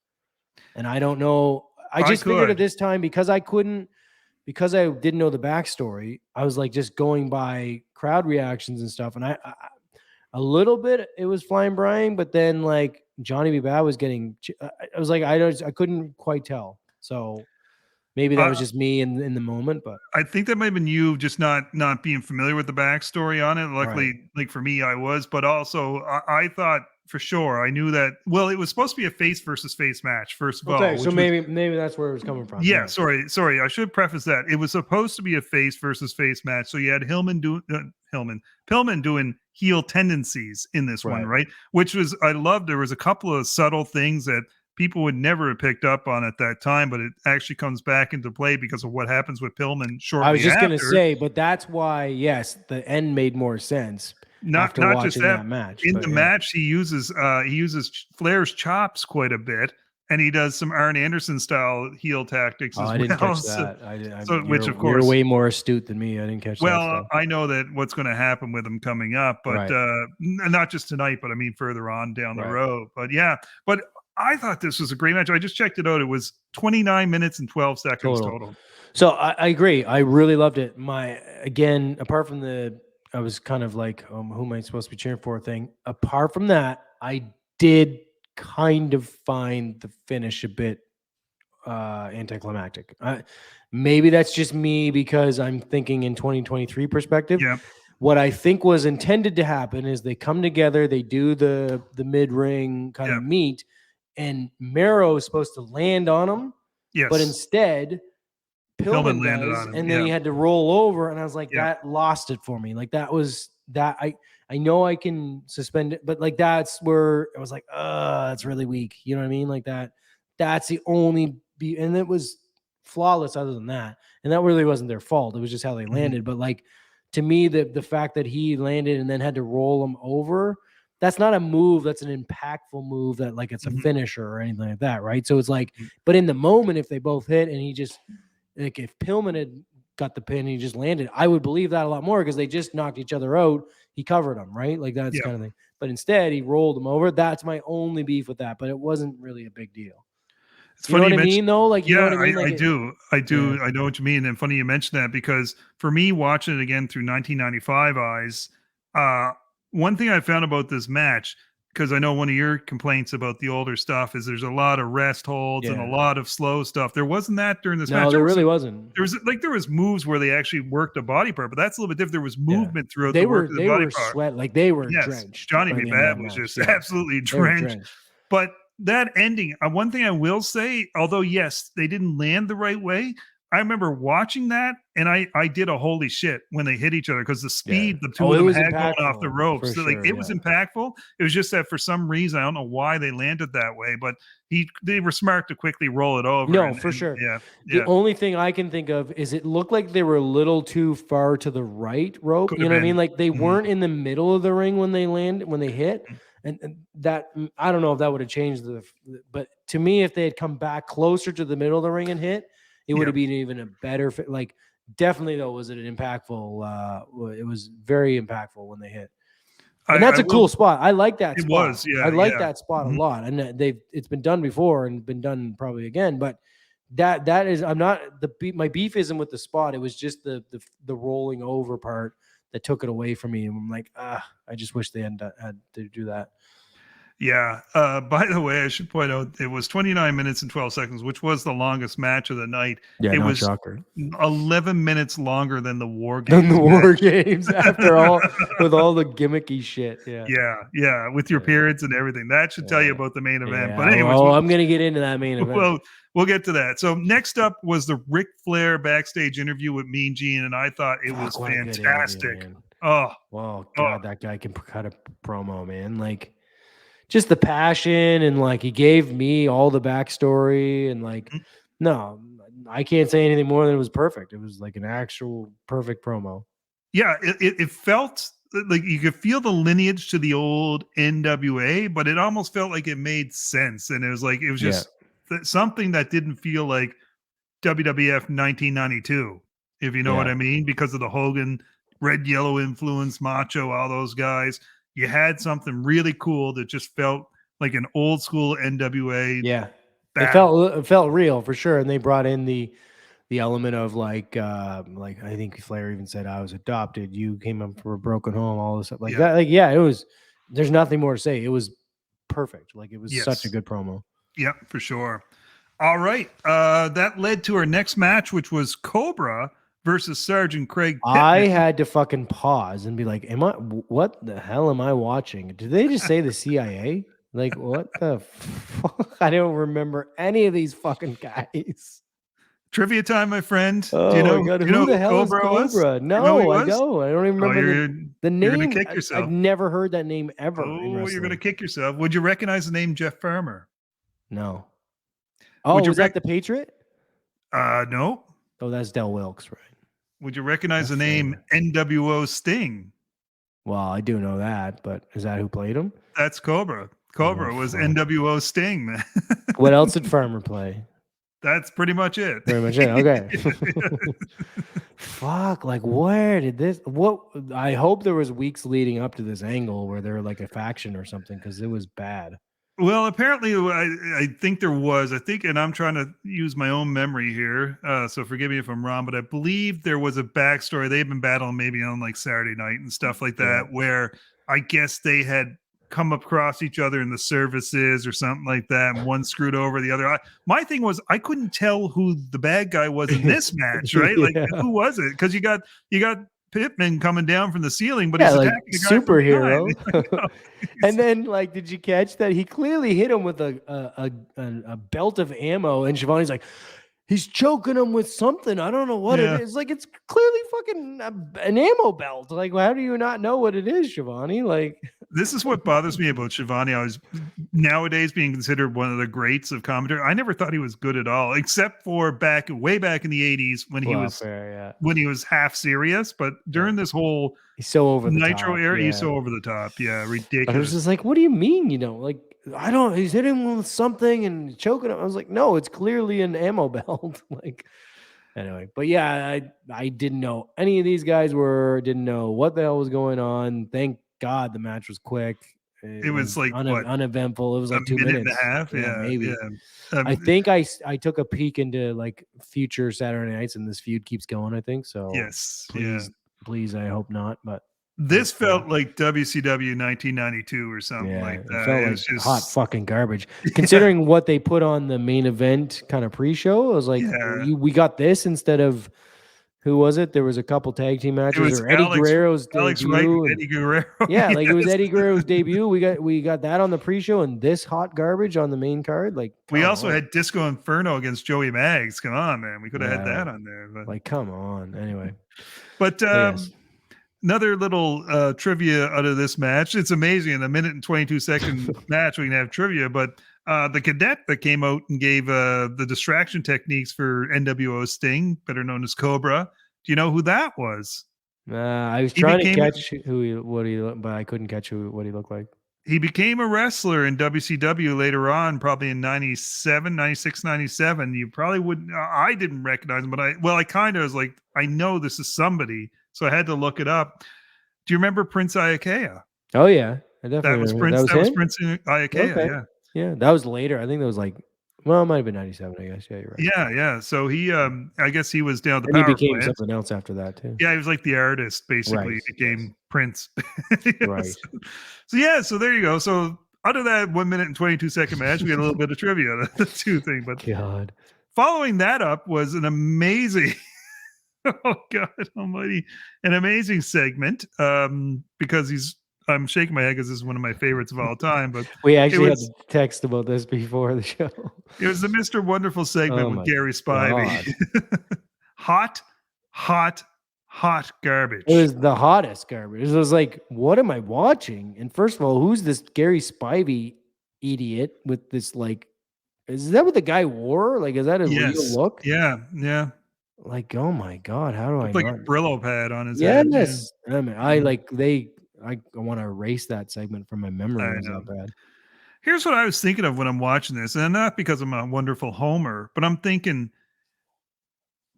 And I don't know. I just figured at this time because I didn't know the backstory. I was just going by crowd reactions and stuff. And I a little bit, it was Flying Brian, but then Johnny B. Bad was getting. I was I couldn't quite tell. So maybe that was just me in the moment. But I think that might have been you just not being familiar with the backstory on it. Luckily, for me, I was. But also, I thought for sure I knew that. Well, it was supposed to be a face versus face match. First of all, so maybe that's where it was coming from. Yeah, sorry. I should preface that it was supposed to be a face versus face match. So you had Pillman doing heel tendencies in this one, right? Which was, I loved. There was a couple of subtle things that people would never have picked up on at that time, but it actually comes back into play because of what happens with Pillman shortly. I was just going to say, but that's why, yes, the end made more sense. Not just that match. In the match, he uses Flair's chops quite a bit, and he does some Arn Anderson style heel tactics as well. I didn't catch that. Which of course you're way more astute than me. I didn't catch that. Well, I know that what's going to happen with him coming up, but not just tonight, but I mean further on down the road. But I thought this was a great match. I just checked it out. It was 29 minutes and 12 seconds total. So I agree. I really loved it. Apart from I was kind of who am I supposed to be cheering for thing. Apart from that, I did kind of find the finish a bit anticlimactic. maybe that's just me because I'm thinking in 2023 perspective. Yeah. What I think was intended to happen is they come together, they do the mid-ring kind of meet, and Mero is supposed to land on him, Yes. but instead Pillman landed does, on him. and then he had to roll over, and I was like, Yeah. that lost it for me. Like that was that I know I can suspend it, but like that's where I was like, that's really weak. You know what I mean? Like that. That's the only and it was flawless other than that. And that really wasn't their fault. It was just how they landed. But like to me, the fact that he landed and then had to roll him over, that's not a move. That's an impactful move that like it's a finisher or anything like that, right? So it's like, but in the moment, if they both hit and he just like if Pillman had got the pin and he just landed, I would believe that a lot more because they just knocked each other out. He covered him, right? Like that's kind of thing. But instead, he rolled him over. That's my only beef with that. But it wasn't really a big deal. It's you know funny what I mean, though? Like, you know what I mean? Like I do. Yeah. I know what you mean. And funny you mentioned that because for me, watching it again through 1995 eyes, one thing I found about this match, because I know one of your complaints about the older stuff is there's a lot of rest holds and a lot of slow stuff. There wasn't that during this match. No, there really wasn't. There was moves where they actually worked a body part, but that's a little bit different. There was movement throughout the work of the body part. Sweat, like they were drenched. Johnny B. Bad was just absolutely drenched. But that ending, one thing I will say, although yes, they didn't land the right way, I remember watching that and I did a holy shit when they hit each other because the speed the two of them had going off the ropes. So, like it was impactful. It was just that for some reason, I don't know why they landed that way, but they were smart to quickly roll it over. No, for sure. Yeah. The only thing I can think of is it looked like they were a little too far to the right rope. You know what I mean? Like they weren't in the middle of the ring when they hit. And that, I don't know if that would have changed but to me, if they had come back closer to the middle of the ring and hit, it would have been even a better fit. Like definitely though, was it an impactful, it was very impactful when they hit. And that's a cool spot. I like that spot. It was, I like that spot a lot. And it's been done before and been done probably again, but that is, my beef isn't with the spot. It was just the rolling over part that took it away from me. And I'm like, I just wish they had to do that. Yeah. By the way, I should point out it was 29 minutes and 12 seconds, which was the longest match of the night. Yeah, it was shocker. 11 minutes longer than the War Games. After all, with all the gimmicky shit. Yeah. Yeah. With your periods and everything. That should tell you about the main event. Yeah. But anyways, I'm going to get into that main event. Well, we'll get to that. So next up was the Ric Flair backstage interview with Mean Gene, and I thought it was fantastic. Interview, God, that guy can cut a promo, man. Like just the passion and like he gave me all the backstory and like no, I can't say anything more than it was perfect. It was like an actual perfect promo. Yeah, it felt like you could feel the lineage to the old NWA, but it almost felt like it made sense, and it was just something that didn't feel like WWF 1992, if you know what I mean, because of the Hogan red yellow influence, Macho, all those guys. You had something really cool that just felt like an old school NWA. Yeah, it felt real for sure, and they brought in the element of like I think Flair even said I was adopted. You came up from a broken home, all this stuff like that. Like it was. There's nothing more to say. It was perfect. Like it was such a good promo. Yeah, for sure. All right, that led to our next match, which was Cobra versus Sergeant Craig Pittman. I had to fucking pause and be like, what the hell am I watching? Did they just say the CIA? Like, what the fuck? I don't remember any of these fucking guys. Trivia time, my friend. Oh, do you know, my God. Do you know who the hell Cobra is Cobra? Was? No, you know I don't. I don't even remember the name. You're going to kick yourself. I've never heard that name ever. Oh, you're going to kick yourself. Would you recognize the name Jeff Farmer? No. Oh, was that the Patriot? No. Oh, that's Del Wilkes, right? Would you recognize the name NWO Sting? Well, I do know that, but is that who played him? That's Cobra. Cobra was NWO Sting, man. What else did Farmer play? That's pretty much it. Pretty much it. Okay. Fuck, like where did this I hope there was weeks leading up to this angle where they're like a faction or something, because it was bad. Well, apparently, I think there was. And I'm trying to use my own memory here, so forgive me if I'm wrong, but I believe there was a backstory. They've been battling maybe on like Saturday night and stuff like that, where I guess they had come across each other in the services or something like that, and one screwed over the other. My thing was I couldn't tell who the bad guy was in this match, right? Like who was it? Because you got Pittman coming down from the ceiling, but he's like attacking a guy superhero. from behind. And then, like, did you catch that he clearly hit him with a belt of ammo? And Shivani's like, he's choking him with something. I don't know what it is. Like, it's clearly fucking an ammo belt. Like, how do you not know what it is, Shivani? Like, this is what bothers me about Shivani. I was nowadays being considered one of the greats of commentary. I never thought he was good at all, except for way back in the 80s when he was when he was half serious. But during this whole he's so over the Nitro top, era, he's so over the top. Yeah, ridiculous. But I was just like, what do you mean? You know, like, I don't. He's hitting him with something and choking him. I was like, no, it's clearly an ammo belt. Like, anyway, but yeah, I didn't know any of these guys didn't know what the hell was going on. Thank God the match was quick. It was like uneventful. It was like a 2 minute minutes and a half. Yeah, maybe. Yeah. I think I took a peek into like future Saturday nights, and this feud keeps going. I think so. Yes. Please. I hope not. But this felt like WCW 1992 or something like that. It was just hot fucking garbage. Considering what they put on the main event kind of pre-show, I was like, we got this instead of. Who was it? There was a couple tag team matches, or Eddie Guerrero's debut. Eddie Guerrero. Yeah, like it was Eddie Guerrero's debut. We got that on the pre-show, and this hot garbage on the main card. Like, we also had Disco Inferno against Joey Maggs. Come on, man, we could have had that on there. But. Like, come on. Anyway, but another little trivia out of this match. It's amazing. In a minute and 22-second match, we can have trivia, but. The cadet that came out and gave the distraction techniques for NWO Sting, better known as Cobra. Do you know who that was? I was trying to catch but I couldn't catch what he looked like. He became a wrestler in WCW later on, probably in 97, 96, 97. You probably wouldn't. I didn't recognize him, but I kind of was like, I know this is somebody, so I had to look it up. Do you remember Prince Iakea? Oh yeah, I definitely. That was Prince. That was Prince Iakea. Okay. Yeah. Yeah, that was later. I think that was like, well, it might have been 97, I guess. Yeah, you're right. Yeah. So he, I guess he was down the power plant. He became something else after that, too. Yeah, he was like the artist, basically. Right. He became Prince. Right. So there you go. So out of that 1 minute and 22-second match, we had a little bit of trivia, the two thing. But God. Following that up was an amazing, oh God almighty, an amazing segment because I'm shaking my head because this is one of my favorites of all time. But we actually had to text about this before the show. It was the Mr. Wonderful segment with Gary Spivey. Hot garbage. It was the hottest garbage. It was like, what am I watching? And first of all, who's this Gary Spivey idiot with this, like, is that what the guy wore? Like, is that his real look? Yeah. Like, oh my God, how do I like a Brillo pad on his head? Yes. I mean, I want to erase that segment from my memory. It was that bad. Here's what I was thinking of when I'm watching this, and not because I'm a wonderful homer, but I'm thinking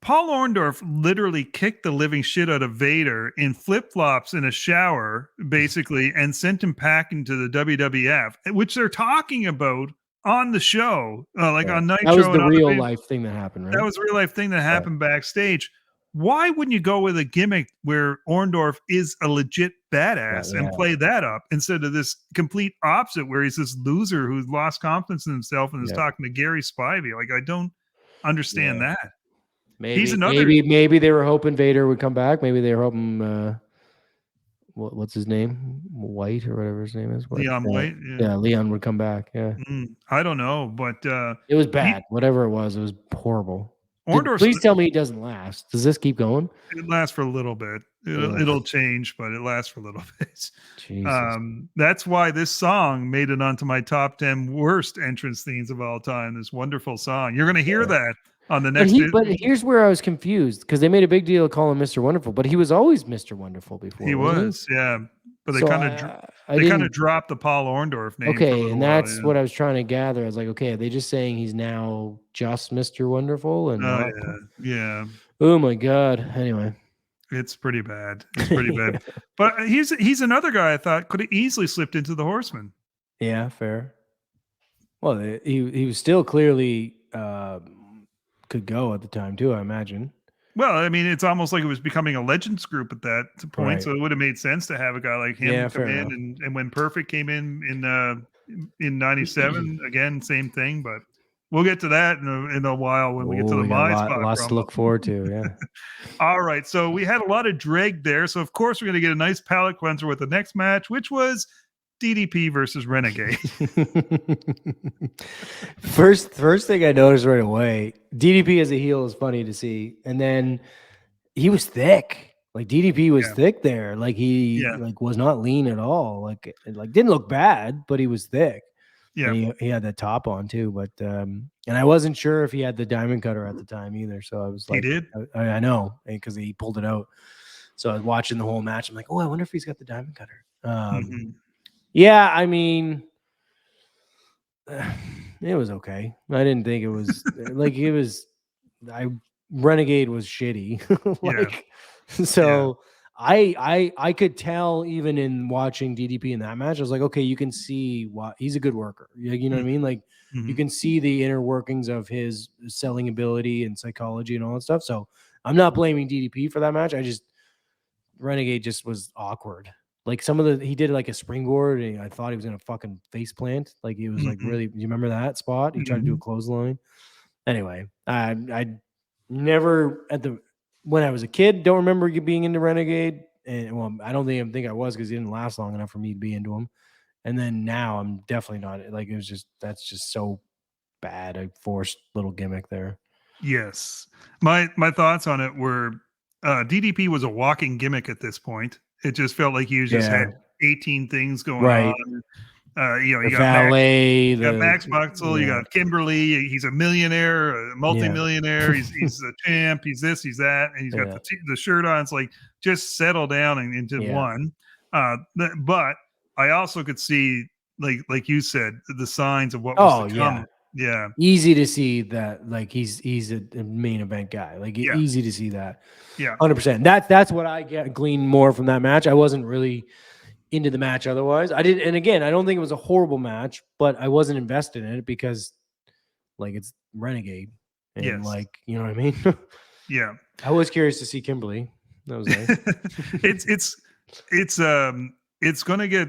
Paul Orndorff literally kicked the living shit out of Vader in flip-flops in a shower, basically, and sent him packing to the WWF, which they're talking about on the show, on Nitro. That was the real life thing that happened, right? That was a real life thing that happened backstage. Why wouldn't you go with a gimmick where Orndorff is a legit badass and play that up instead of this complete opposite where he's this loser who's lost confidence in himself and is talking to Gary Spivey? Like, I don't understand that. Maybe they were hoping Vader would come back. Maybe they were hoping what's his name? White or whatever his name is. Leon White. Yeah, Leon would come back. Yeah. I don't know, but it was bad. Whatever it was horrible. Please tell me it doesn't last. Does this keep going? It lasts for a little bit. It'll change, but it lasts for a little bit. Jesus. That's why this song made it onto my top 10 worst entrance themes of all time. This wonderful song. You're going to hear that on the next. But here's where I was confused because they made a big deal of calling him Mr. Wonderful, but he was always Mr. Wonderful before. He was, yeah. But they kind of dropped the Paul Orndorff name. Okay, and that's what I was trying to gather. I was like, okay, are they just saying he's now just Mr. Wonderful? And yeah. Oh my God. Anyway, it's pretty bad. It's pretty bad. But he's another guy I thought could have easily slipped into the Horsemen. Yeah, fair. Well, he was still clearly could go at the time too, I imagine. Well, I mean, it's almost like it was becoming a Legends group at that point, Right. so it would have made sense to have a guy like him Yeah, come fair in, enough. and when Perfect came in '97, again, same thing, but we'll get to that in a while when we get to Oh, the we got My Spot lots to promo. look forward to. Yeah. All right, so we had a lot of drag there, so of course we're going to get a nice palate cleanser with the next match, which was DDP versus Renegade. first thing I noticed right away, DDP as a heel is funny to see, and then he was thick. Like DDP was Yeah. thick there. Like he was not lean at all. Like didn't look bad, but he was thick. Yeah. And he had that top on too. But and I wasn't sure if he had the diamond cutter at the time either. So I was like, He did? I know, because he pulled it out. So I was watching the whole match. I'm like, oh, I wonder if he's got the diamond cutter. Yeah, I mean, it was okay. I didn't think it was like it was. Renegade was shitty. So I could tell even in watching DDP in that match, I was like, okay, you can see why he's a good worker. You know what I mean? Like you can see the inner workings of his selling ability and psychology and all that stuff. So I'm not blaming DDP for that match. Renegade just was awkward. Like he did like a springboard and I thought he was gonna fucking face plant. Like he was like really, do you remember that spot? He tried to do a clothesline. Anyway, I never when I was a kid, don't remember being into Renegade. And well, I don't think I was, because he didn't last long enough for me to be into him. And then now I'm definitely not. Like that's just so bad. A forced little gimmick there. Yes. My thoughts on it were DDP was a walking gimmick at this point. It just felt like he just had 18 things going on. You got valet, Max Buxel, you got Kimberly. He's a millionaire, a multimillionaire. He's a champ. He's this, he's that, and he's got the shirt on. It's like, just settle down into one. But I also could see, like you said, the signs of what was to come. Yeah, easy to see that. Like he's a main event guy. Like easy to see that. Yeah, 100%. That's what I glean more from that match. I wasn't really into the match otherwise. I did, and again, I don't think it was a horrible match, but I wasn't invested in it because like it's Renegade, and like, you know what I mean? Yeah. I was curious to see Kimberly. That was nice. It's gonna get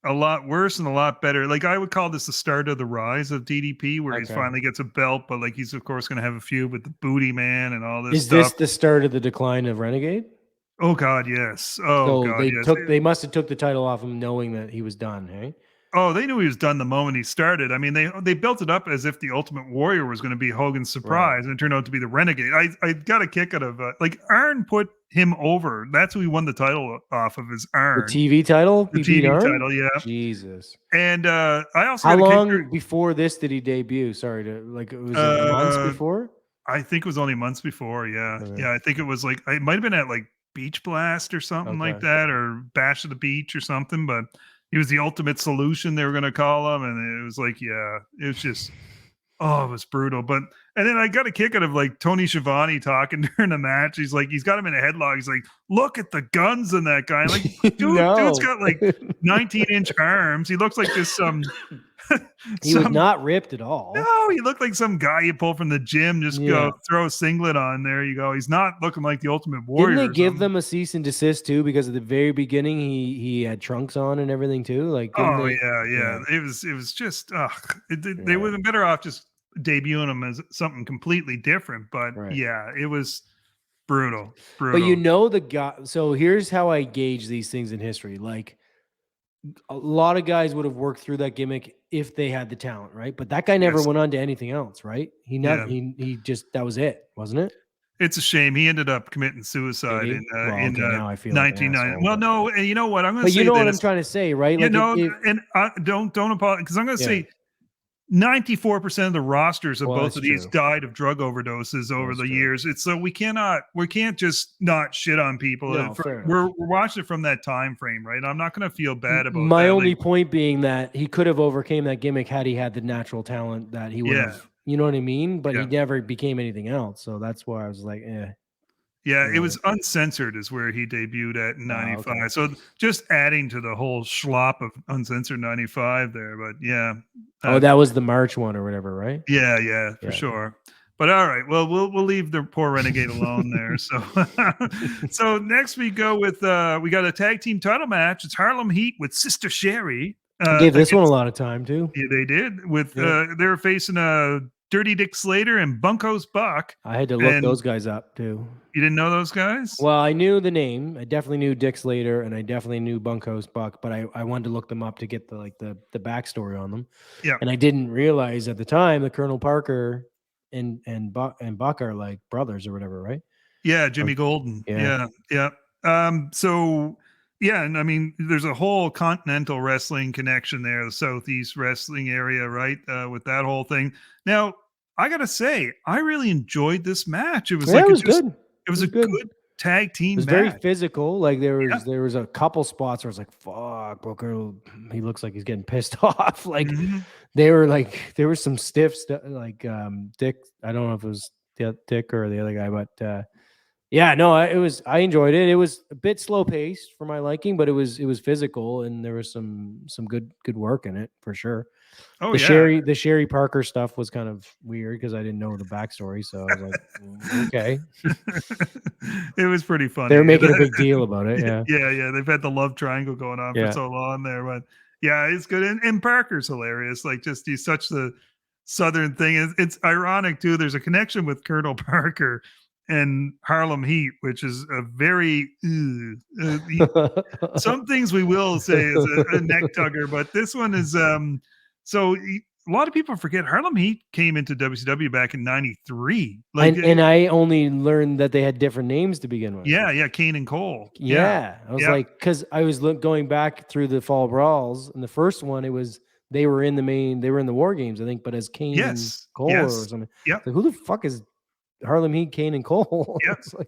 a lot worse and a lot better. Like I would call this the start of the rise of DDP, where he finally gets a belt, but like he's of course gonna have a feud with the Booty Man and all this stuff. Is this the start of the decline of Renegade? Oh God, yes. Oh God, yes. They must have took the title off him knowing that he was done, hey? Oh, they knew he was done the moment he started. I mean, they built it up as if the Ultimate Warrior was going to be Hogan's surprise, and it turned out to be the Renegade. I got a kick out of like Arn put him over. That's who he won the title off of, is Arn. The TV title? The TV title, yeah. Jesus. And I also how long before this did he debut? Sorry to was it months before? I think it was only months before. Yeah, yeah. I think it was like it might have been at like Beach Blast or something like that, or Bash of the Beach or something, but. He was the ultimate solution, they were going to call him. And it was like, it was just, it was brutal. And then I got a kick out of like Tony Schiavone talking during the match. He's like, he's got him in a headlock. He's like, look at the guns in that guy. Like, dude's got like 19-inch arms. He looks like just some. He was not ripped at all. No, he looked like some guy you pull from the gym. Just go throw a singlet on. There you go. He's not looking like the Ultimate Warrior. Didn't they give them a cease and desist too? Because at the very beginning, he had trunks on and everything too. Like, It was just they would have been better off just debuting him as something completely different. But it was brutal. But you know the guy. So here's how I gauge these things in history. Like, a lot of guys would have worked through that gimmick if they had the talent, right? But that guy never went on to anything else, right? He never. He just, that was it, wasn't it? It's a shame. He ended up committing suicide in now I feel 1990. Well, no, and you know what? I'm going to say. But you know what I'm trying to say, right? Like, and don't apologize, because I'm going to say 94% of the rosters of both of these died of drug overdoses over the years. It's so we can't just not shit on people. We're watching it from that time frame, right? I'm not going to feel bad about my only point being that he could have overcame that gimmick had he had the natural talent that he would have. You know what I mean? But he never became anything else. So that's why I was like, Yeah, it was Uncensored is where he debuted at in 95. Okay. So just adding to the whole schlop of Uncensored 95 there. But that was the March one or whatever, right? Yeah, for sure. But all right, well, we'll leave the poor Renegade alone there. So, so next we go with we got a tag team title match. It's Harlem Heat with Sister Sherry. I gave this one a lot of time too. Yeah, they did. With they were facing Dirty Dick Slater and Bunko's Buck. I had to look those guys up too. You didn't know those guys? Well, I knew the name. I definitely knew Dick Slater, and I definitely knew Bunko's Buck. But I wanted to look them up to get the backstory on them. Yeah. And I didn't realize at the time that Colonel Parker and Buck are like brothers or whatever, right? Yeah, Jimmy Golden. Yeah. So yeah, and I mean, there's a whole continental wrestling connection there, the Southeast wrestling area, right? With that whole thing. Now, I gotta say, I really enjoyed this match. It was it was good. It was a good tag team. It was very physical. Like there was a couple spots where I was like, "Fuck, Booker, he looks like he's getting pissed off." Like there was some stiff stuff. Like Dick, I don't know if it was Dick or the other guy, but yeah, no, I enjoyed it. It was a bit slow paced for my liking, but it was physical and there was some good work in it for sure. Oh, the Sherry Parker stuff was kind of weird because I didn't know the backstory, so I was like, okay. It was pretty funny. They're making a big deal about it. Yeah. Yeah. They've had the love triangle going on for so long there, but yeah, it's good. And Parker's hilarious. Like, just he's such the Southern thing. It's ironic too. There's a connection with Colonel Parker and Harlem Heat, which is a very some things we will say is a neck tugger, but this one is so a lot of people forget Harlem Heat came into WCW back in '93. Like, and I only learned that they had different names to begin with. Yeah, Kane and Cole. Yeah. I was like, because I was going back through the Fall Brawls, and the first one they were in the War Games, I think, but as Kane and Cole or something. Yeah. Like, who the fuck is Harlem Heat, Kane and Cole?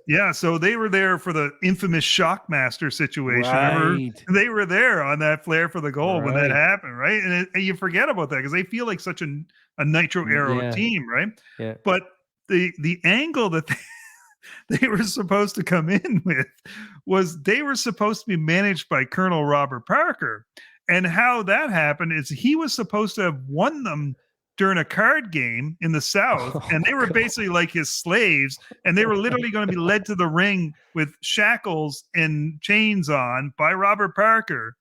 Yeah, so they were there for the infamous Shockmaster situation. Right. Remember? They were there on that Flair for the Gold when that happened, right? And you forget about that because they feel like such a Nitro era team, right? Yeah. But the angle that they were supposed to come in with was they were supposed to be managed by Colonel Robert Parker. And how that happened is he was supposed to have won them during a card game in the South, and they were basically like his slaves, and they were literally going to be led to the ring with shackles and chains on by Robert Parker.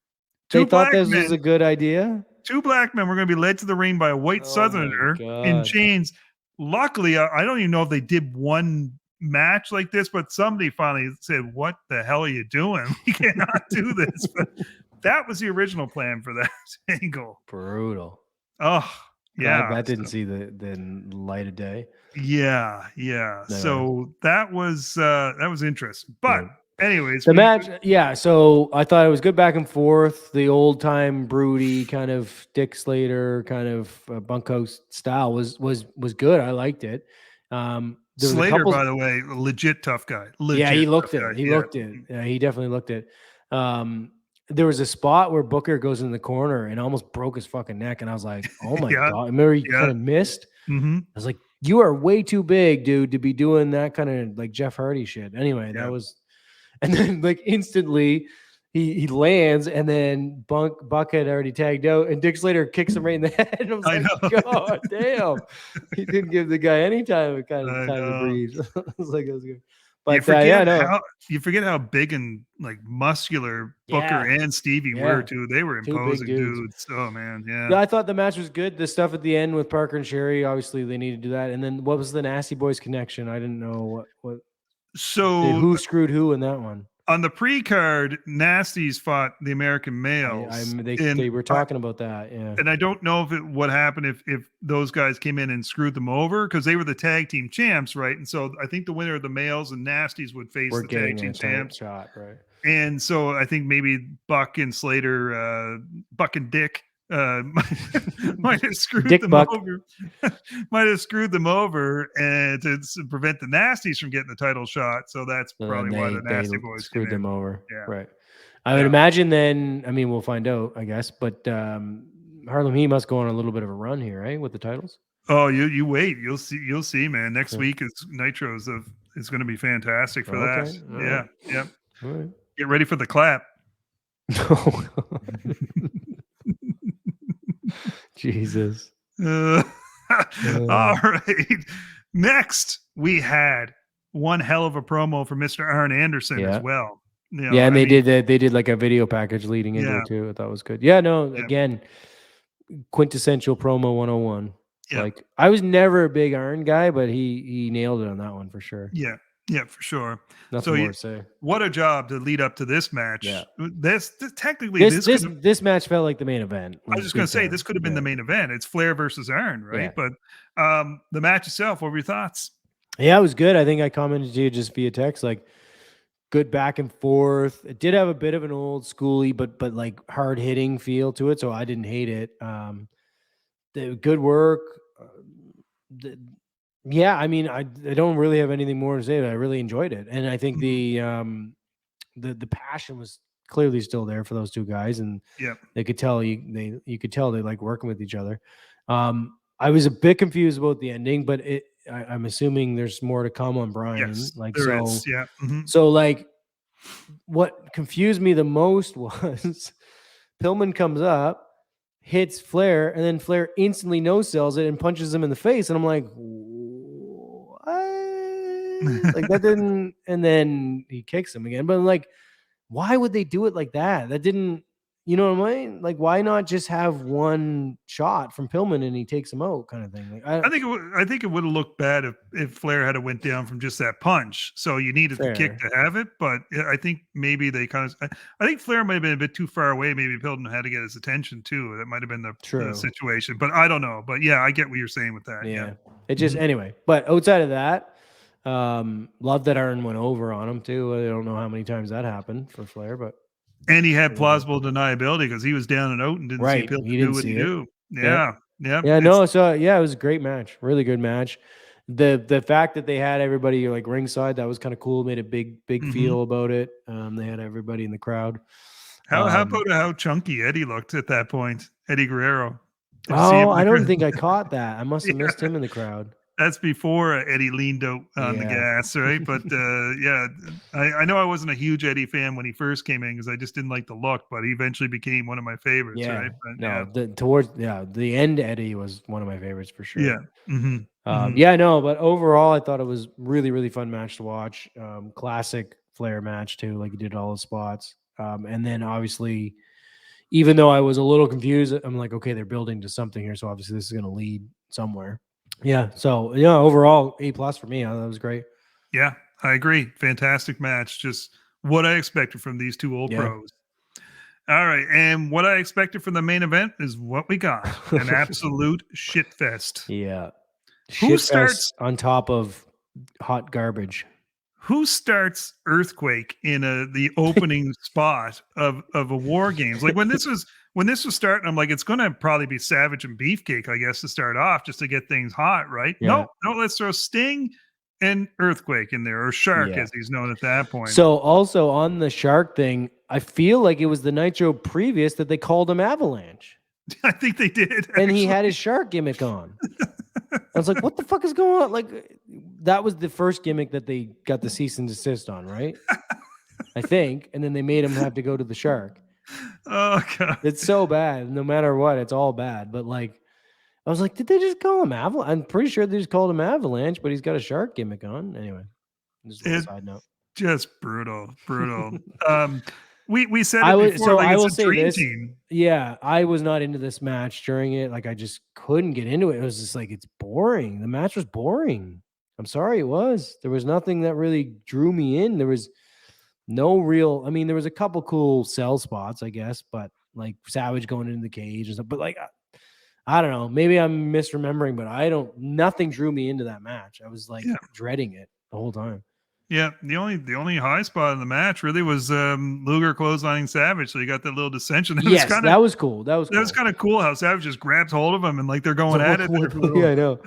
They thought this was a good idea? Two black men were going to be led to the ring by a white Southerner in chains. Luckily, I don't even know if they did one match like this, but somebody finally said, "What the hell are you doing? We cannot do this." But that was the original plan for that angle. Brutal. Oh, yeah. That didn't see the light of day. Yeah. No. So that was interesting. But anyways, the match, so I thought it was good back and forth. The old time broody kind of Dick Slater kind of Bunko style was good. I liked it. Slater, by the way, legit tough guy. He looked it. He looked it. Yeah, he definitely looked it. There was a spot where Booker goes in the corner and almost broke his fucking neck. And I was like, oh my God. I remember he kind of missed. I was like, you are way too big, dude, to be doing that kind of like Jeff Hardy shit. Anyway, that was, and then like instantly he lands and then Buck had already tagged out and Dick Slater kicks him right in the head. And I was like, God damn. He didn't give the guy any time to breathe. I was like, that was good. But you forget how big and like muscular Booker and Stevie were too. They were imposing dudes. Oh man, yeah. I thought the match was good. The stuff at the end with Parker and Sherry, obviously they needed to do that. And then what was the Nasty Boys connection? I didn't know what. So who screwed who in that one? On the pre-card, Nasties fought the American Males. They were talking about that, yeah. And I don't know what happened if those guys came in and screwed them over because they were the tag team champs, right? And so I think the winner of the Males and Nasties would face the tag team champs. Shot, right? And so I think maybe Buck and Slater, Buck and Dick might have screwed them over. Might have screwed them over and to prevent the Nasties from getting the title shot. So that's probably why the Nasty Boys screwed them over. Yeah. Right. I would imagine then, I mean, we'll find out, I guess, but Harlem Heat must go on a little bit of a run here, right? With the titles. Oh, you wait. You'll see, man. Next week is Nitro's is going to be fantastic for that. Right. Yeah. All right. Get ready for the clap. Jesus. All right. Next, we had one hell of a promo for Mr. Arn Anderson as well. You know, and they did like a video package leading into it too. I thought it was good. Yeah, no, again, quintessential promo 101. Yeah. Like I was never a big Arn guy, but he nailed it on that one for sure. Yeah, for sure. Nothing more to say. What a job to lead up to this match. Yeah. This match felt like the main event. I was just going to say this could have been the main event. It's Flair versus Arn, right? Yeah. But the match itself, what were your thoughts? Yeah, it was good. I think I commented to you just via text, like good back and forth. It did have a bit of an old schooly, but like hard hitting feel to it, so I didn't hate it. The good work. Yeah, I mean, I don't really have anything more to say. But I really enjoyed it, and I think the passion was clearly still there for those two guys, and they could tell you could tell they like working with each other. I was a bit confused about the ending, but I'm assuming there's more to come on Brian. Yes, like there so, is. Yeah. So like, what confused me the most was Pillman comes up, hits Flair, and then Flair instantly no-sells it and punches him in the face, and I'm like, what? Like that didn't, and then he kicks him again. But I'm like, why would they do it like that? That didn't. You know what I mean? Like, why not just have one shot from Pillman and he takes him out, kind of thing? Like, I think it would have looked bad if Flair had went down from just that punch. So you needed the kick to have it, but I think maybe they kind of. I think Flair might have been a bit too far away. Maybe Pillman had to get his attention too. That might have been the situation, but I don't know. But yeah, I get what you're saying with that. Yeah. It just anyway. But outside of that, love that Arn went over on him too. I don't know how many times that happened for Flair, but. And he had plausible deniability because he was down and out and didn't see Pillman do what he do. Yeah. No. So it was a great match, really good match. The fact that they had everybody like ringside, that was kind of cool. Made a big feel about it. They had everybody in the crowd. How about how chunky Eddie looked at that point? Eddie Guerrero. I don't think I caught that. I must have missed him in the crowd. That's before Eddie leaned out on the gas, right? But I know I wasn't a huge Eddie fan when he first came in because I just didn't like the look, but he eventually became one of my favorites, right? But, the end Eddie was one of my favorites for sure. Yeah. But overall I thought it was really, really fun match to watch. Classic Flair match too, like he did all the spots. And then obviously, even though I was a little confused, I'm like, okay, they're building to something here, so obviously this is going to lead somewhere. Yeah. So overall A+ for me. That was great. Yeah, I agree. Fantastic match. Just what I expected from these two old pros. All right. And what I expected from the main event is what we got. An absolute shit fest. Yeah. Who starts on top of hot garbage? Who starts Earthquake in the opening spot of a War Games? Like when this was starting, I'm like, it's going to probably be Savage and Beefcake, I guess, to start off, just to get things hot, right? Yeah. No, let's throw Sting and Earthquake in there, or Shark, as he's known at that point. So also on the Shark thing, I feel like it was the Nitro previous that they called him Avalanche. I think they did. Actually. And he had his Shark gimmick on. I was like, what the fuck is going on? Like, that was the first gimmick that they got the cease and desist on, right? I think. And then they made him have to go to the Shark. Oh, God. It's so bad. No matter what, it's all bad. But, like, I was like, did they just call him Avalanche? I'm pretty sure they just called him Avalanche, but he's got a Shark gimmick on. Anyway, just a little side note. Just brutal. We said it before, so like I will say this. Team. Yeah, I was not into this match during it. Like, I just couldn't get into it. It was just like, it's boring. The match was boring. I'm sorry, it was. There was nothing that really drew me in. There was no real, I mean, there was a couple cool sell spots, I guess, but like Savage going into the cage and stuff. But like, I don't know. Maybe I'm misremembering, but nothing drew me into that match. I was like dreading it the whole time. Yeah, the only high spot in the match really was Luger clotheslining Savage, so you got that little dissension. Yes, that was cool. That was kind of cool how Savage just grabs hold of him and like they're going at it. Yeah, I know.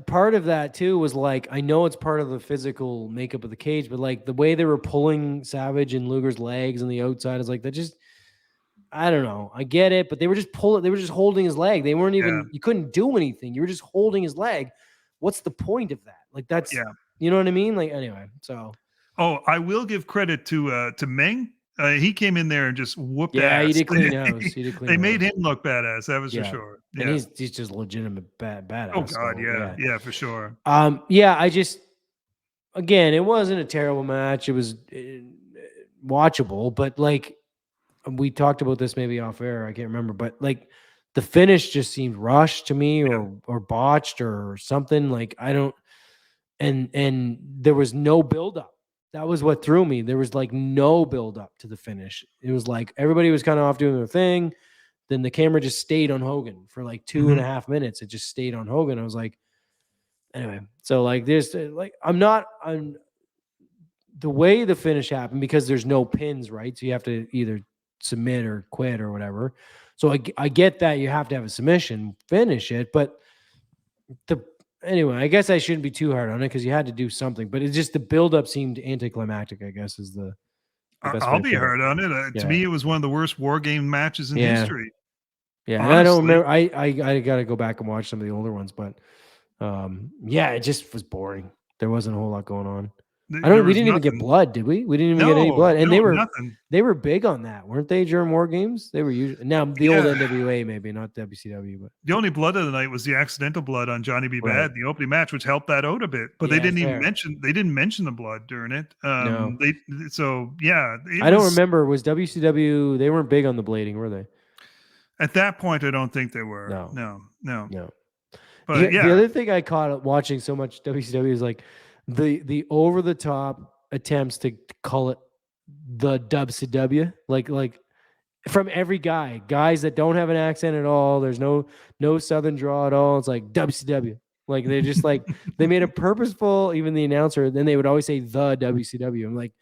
Part of that too was like, I know it's part of the physical makeup of the cage, but like the way they were pulling Savage and Luger's legs on the outside is like that. Just, I don't know. I get it, but they were just holding his leg. They weren't even. You couldn't do anything. You were just holding his leg. What's the point of that? Like that's. Yeah. You know what I mean? Like, anyway, so. Oh, I will give credit to Meng. He came in there and just whooped ass. Yeah, he did clean house. They made him look badass. That was for sure. and he's just legitimate badass. Oh God, so, yeah, for sure. I just again, it wasn't a terrible match. It was watchable, but like we talked about this maybe off air, I can't remember, but like the finish just seemed rushed to me or botched or something. Like I don't, and there was no buildup. That was what threw me. There was like no buildup to the finish. It was like everybody was kind of off doing their thing. Then the camera just stayed on Hogan for like 2.5 minutes. It just stayed on Hogan. I was like, anyway, so like there's like I'm the way the finish happened because there's no pins, right? So you have to either submit or quit or whatever. So I get that you have to have a submission, finish it, but anyway, I guess I shouldn't be too hard on it because you had to do something. But it's just the buildup seemed anticlimactic, I guess, is the best I'll be hard on it. To me, it was one of the worst war game matches in history. Yeah, and I don't remember. I got to go back and watch some of the older ones, but it just was boring. There wasn't a whole lot going on. We didn't even get blood, did we? We didn't even get any blood, and they were big on that, weren't they? During war games, they were usually old NWA, maybe not WCW, but the only blood of the night was the accidental blood on Johnny B. Bad, the opening match, which helped that out a bit. But they didn't even mention the blood during it. No. I don't remember. Was WCW? They weren't big on the blading, were they? At that point, I don't think they were. No. But the other thing I caught watching so much WCW is like the over the top attempts to call it the WCW, like from every guys that don't have an accent at all. There's no Southern draw at all. It's like WCW. Like they're just like they made a purposeful. Even the announcer, then they would always say the WCW. I'm like,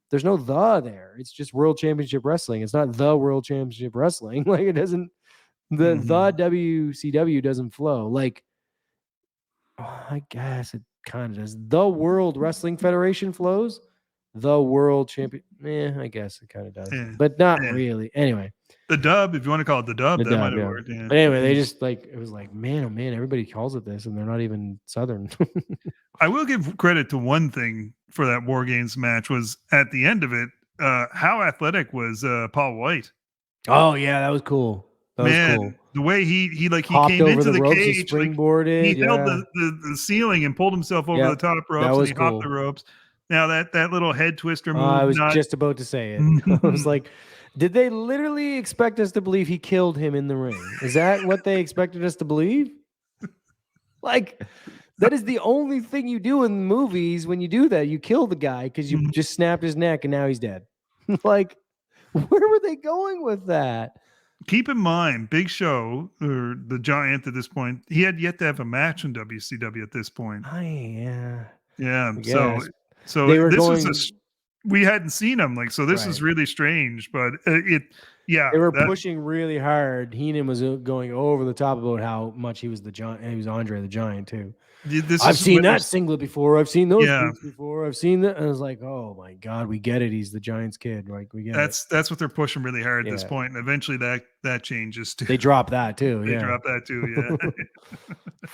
there's no the there. It's just World Championship Wrestling. It's not the World Championship Wrestling. Like it doesn't. The WCW doesn't flow. Like I guess it kind of does. The World Wrestling Federation flows. The World Champion. I guess it kind of does, but not really. Anyway, the dub, if you want to call it the dub, that might have worked. Yeah. But anyway, they just like it was like, man, oh man, everybody calls it this, and they're not even Southern. I will give credit to one thing for that War Games match was at the end of it, how athletic was Paul White? Oh yeah, that was cool. The way he came into the cage, springboarded, he held the ceiling and pulled himself over the top ropes, and he hopped the ropes. Now that little head twister move. I was just about to say it. I was like, did they literally expect us to believe he killed him in the ring? Is that what they expected us to believe? Like, that is the only thing you do in movies when you do that. You kill the guy because you just snapped his neck and now he's dead. Like, where were they going with that? Keep in mind, Big Show, or the Giant at this point, he had yet to have a match in WCW at this point. Yeah. So we hadn't seen him, like, so this is really strange, but they were pushing really hard. Heenan was going over the top about how much he was the Giant. He was Andre the Giant too. I've seen that singlet before. I've seen those boots before. I've seen that. And I was like, oh my God, we get it. He's the Giants kid. Like we get it. That's what they're pushing really hard at this point. And eventually that changes too. They drop that too.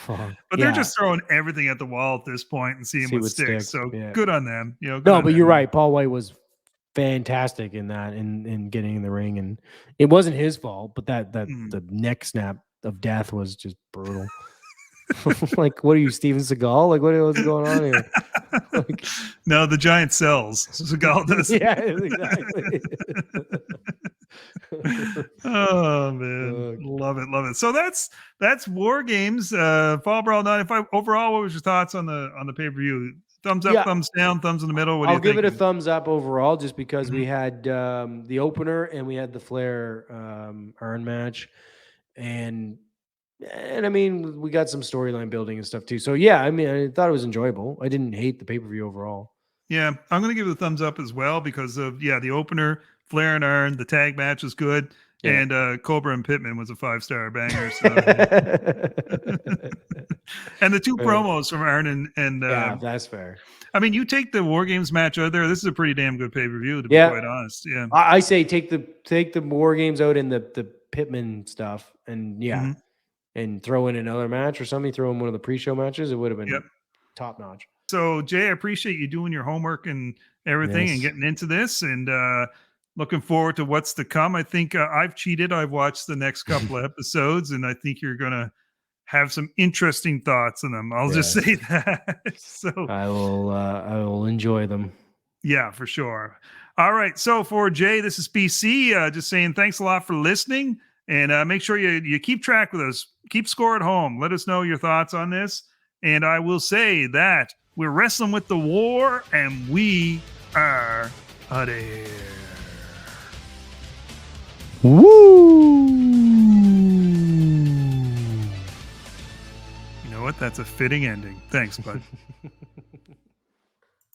But they're just throwing everything at the wall at this point and seeing what sticks. So good on them. But you're right. Paul White was fantastic in that, in getting in the ring, and it wasn't his fault. But the neck snap of death was just brutal. Like, what are you, Steven Seagal? Like, what's going on here? Like, no, the Giant sells. Seagal does. Yeah, exactly. Oh man, love it. So that's War Games. Fall Brawl 95. Overall, what was your thoughts on the pay-per-view? Thumbs up, thumbs down, thumbs in the middle. What do you think? I'll give it a thumbs up overall, just because we had the opener and we had the Flair Arn match, and I mean, we got some storyline building and stuff too. So yeah, I mean, I thought it was enjoyable. I didn't hate the pay-per-view overall. Yeah, I'm going to give it a thumbs up as well because of the opener, Flair and Arn, the tag match was good, and Cobra and Pittman was a 5-star banger. So. And the two promos from Arn and that's fair. I mean, you take the War Games match out there. This is a pretty damn good pay-per-view, to be quite honest. Yeah, I say take the War Games out and the Pittman stuff, and and throw in another match or something. Throw in one of the pre-show matches. It would have been top notch. So Jay, I appreciate you doing your homework and everything and getting into this. And looking forward to what's to come. I think I've cheated. I've watched the next couple of episodes, and I think you're gonna have some interesting thoughts on them. I'll just say that. So I will enjoy them. Yeah, for sure. All right. So for Jay, this is BC. Just saying thanks a lot for listening, and make sure you keep track with us. Keep score at home. Let us know your thoughts on this. And I will say that we're wrestling with the war, and we are out of here. Woo! You know what? That's a fitting ending. Thanks, bud.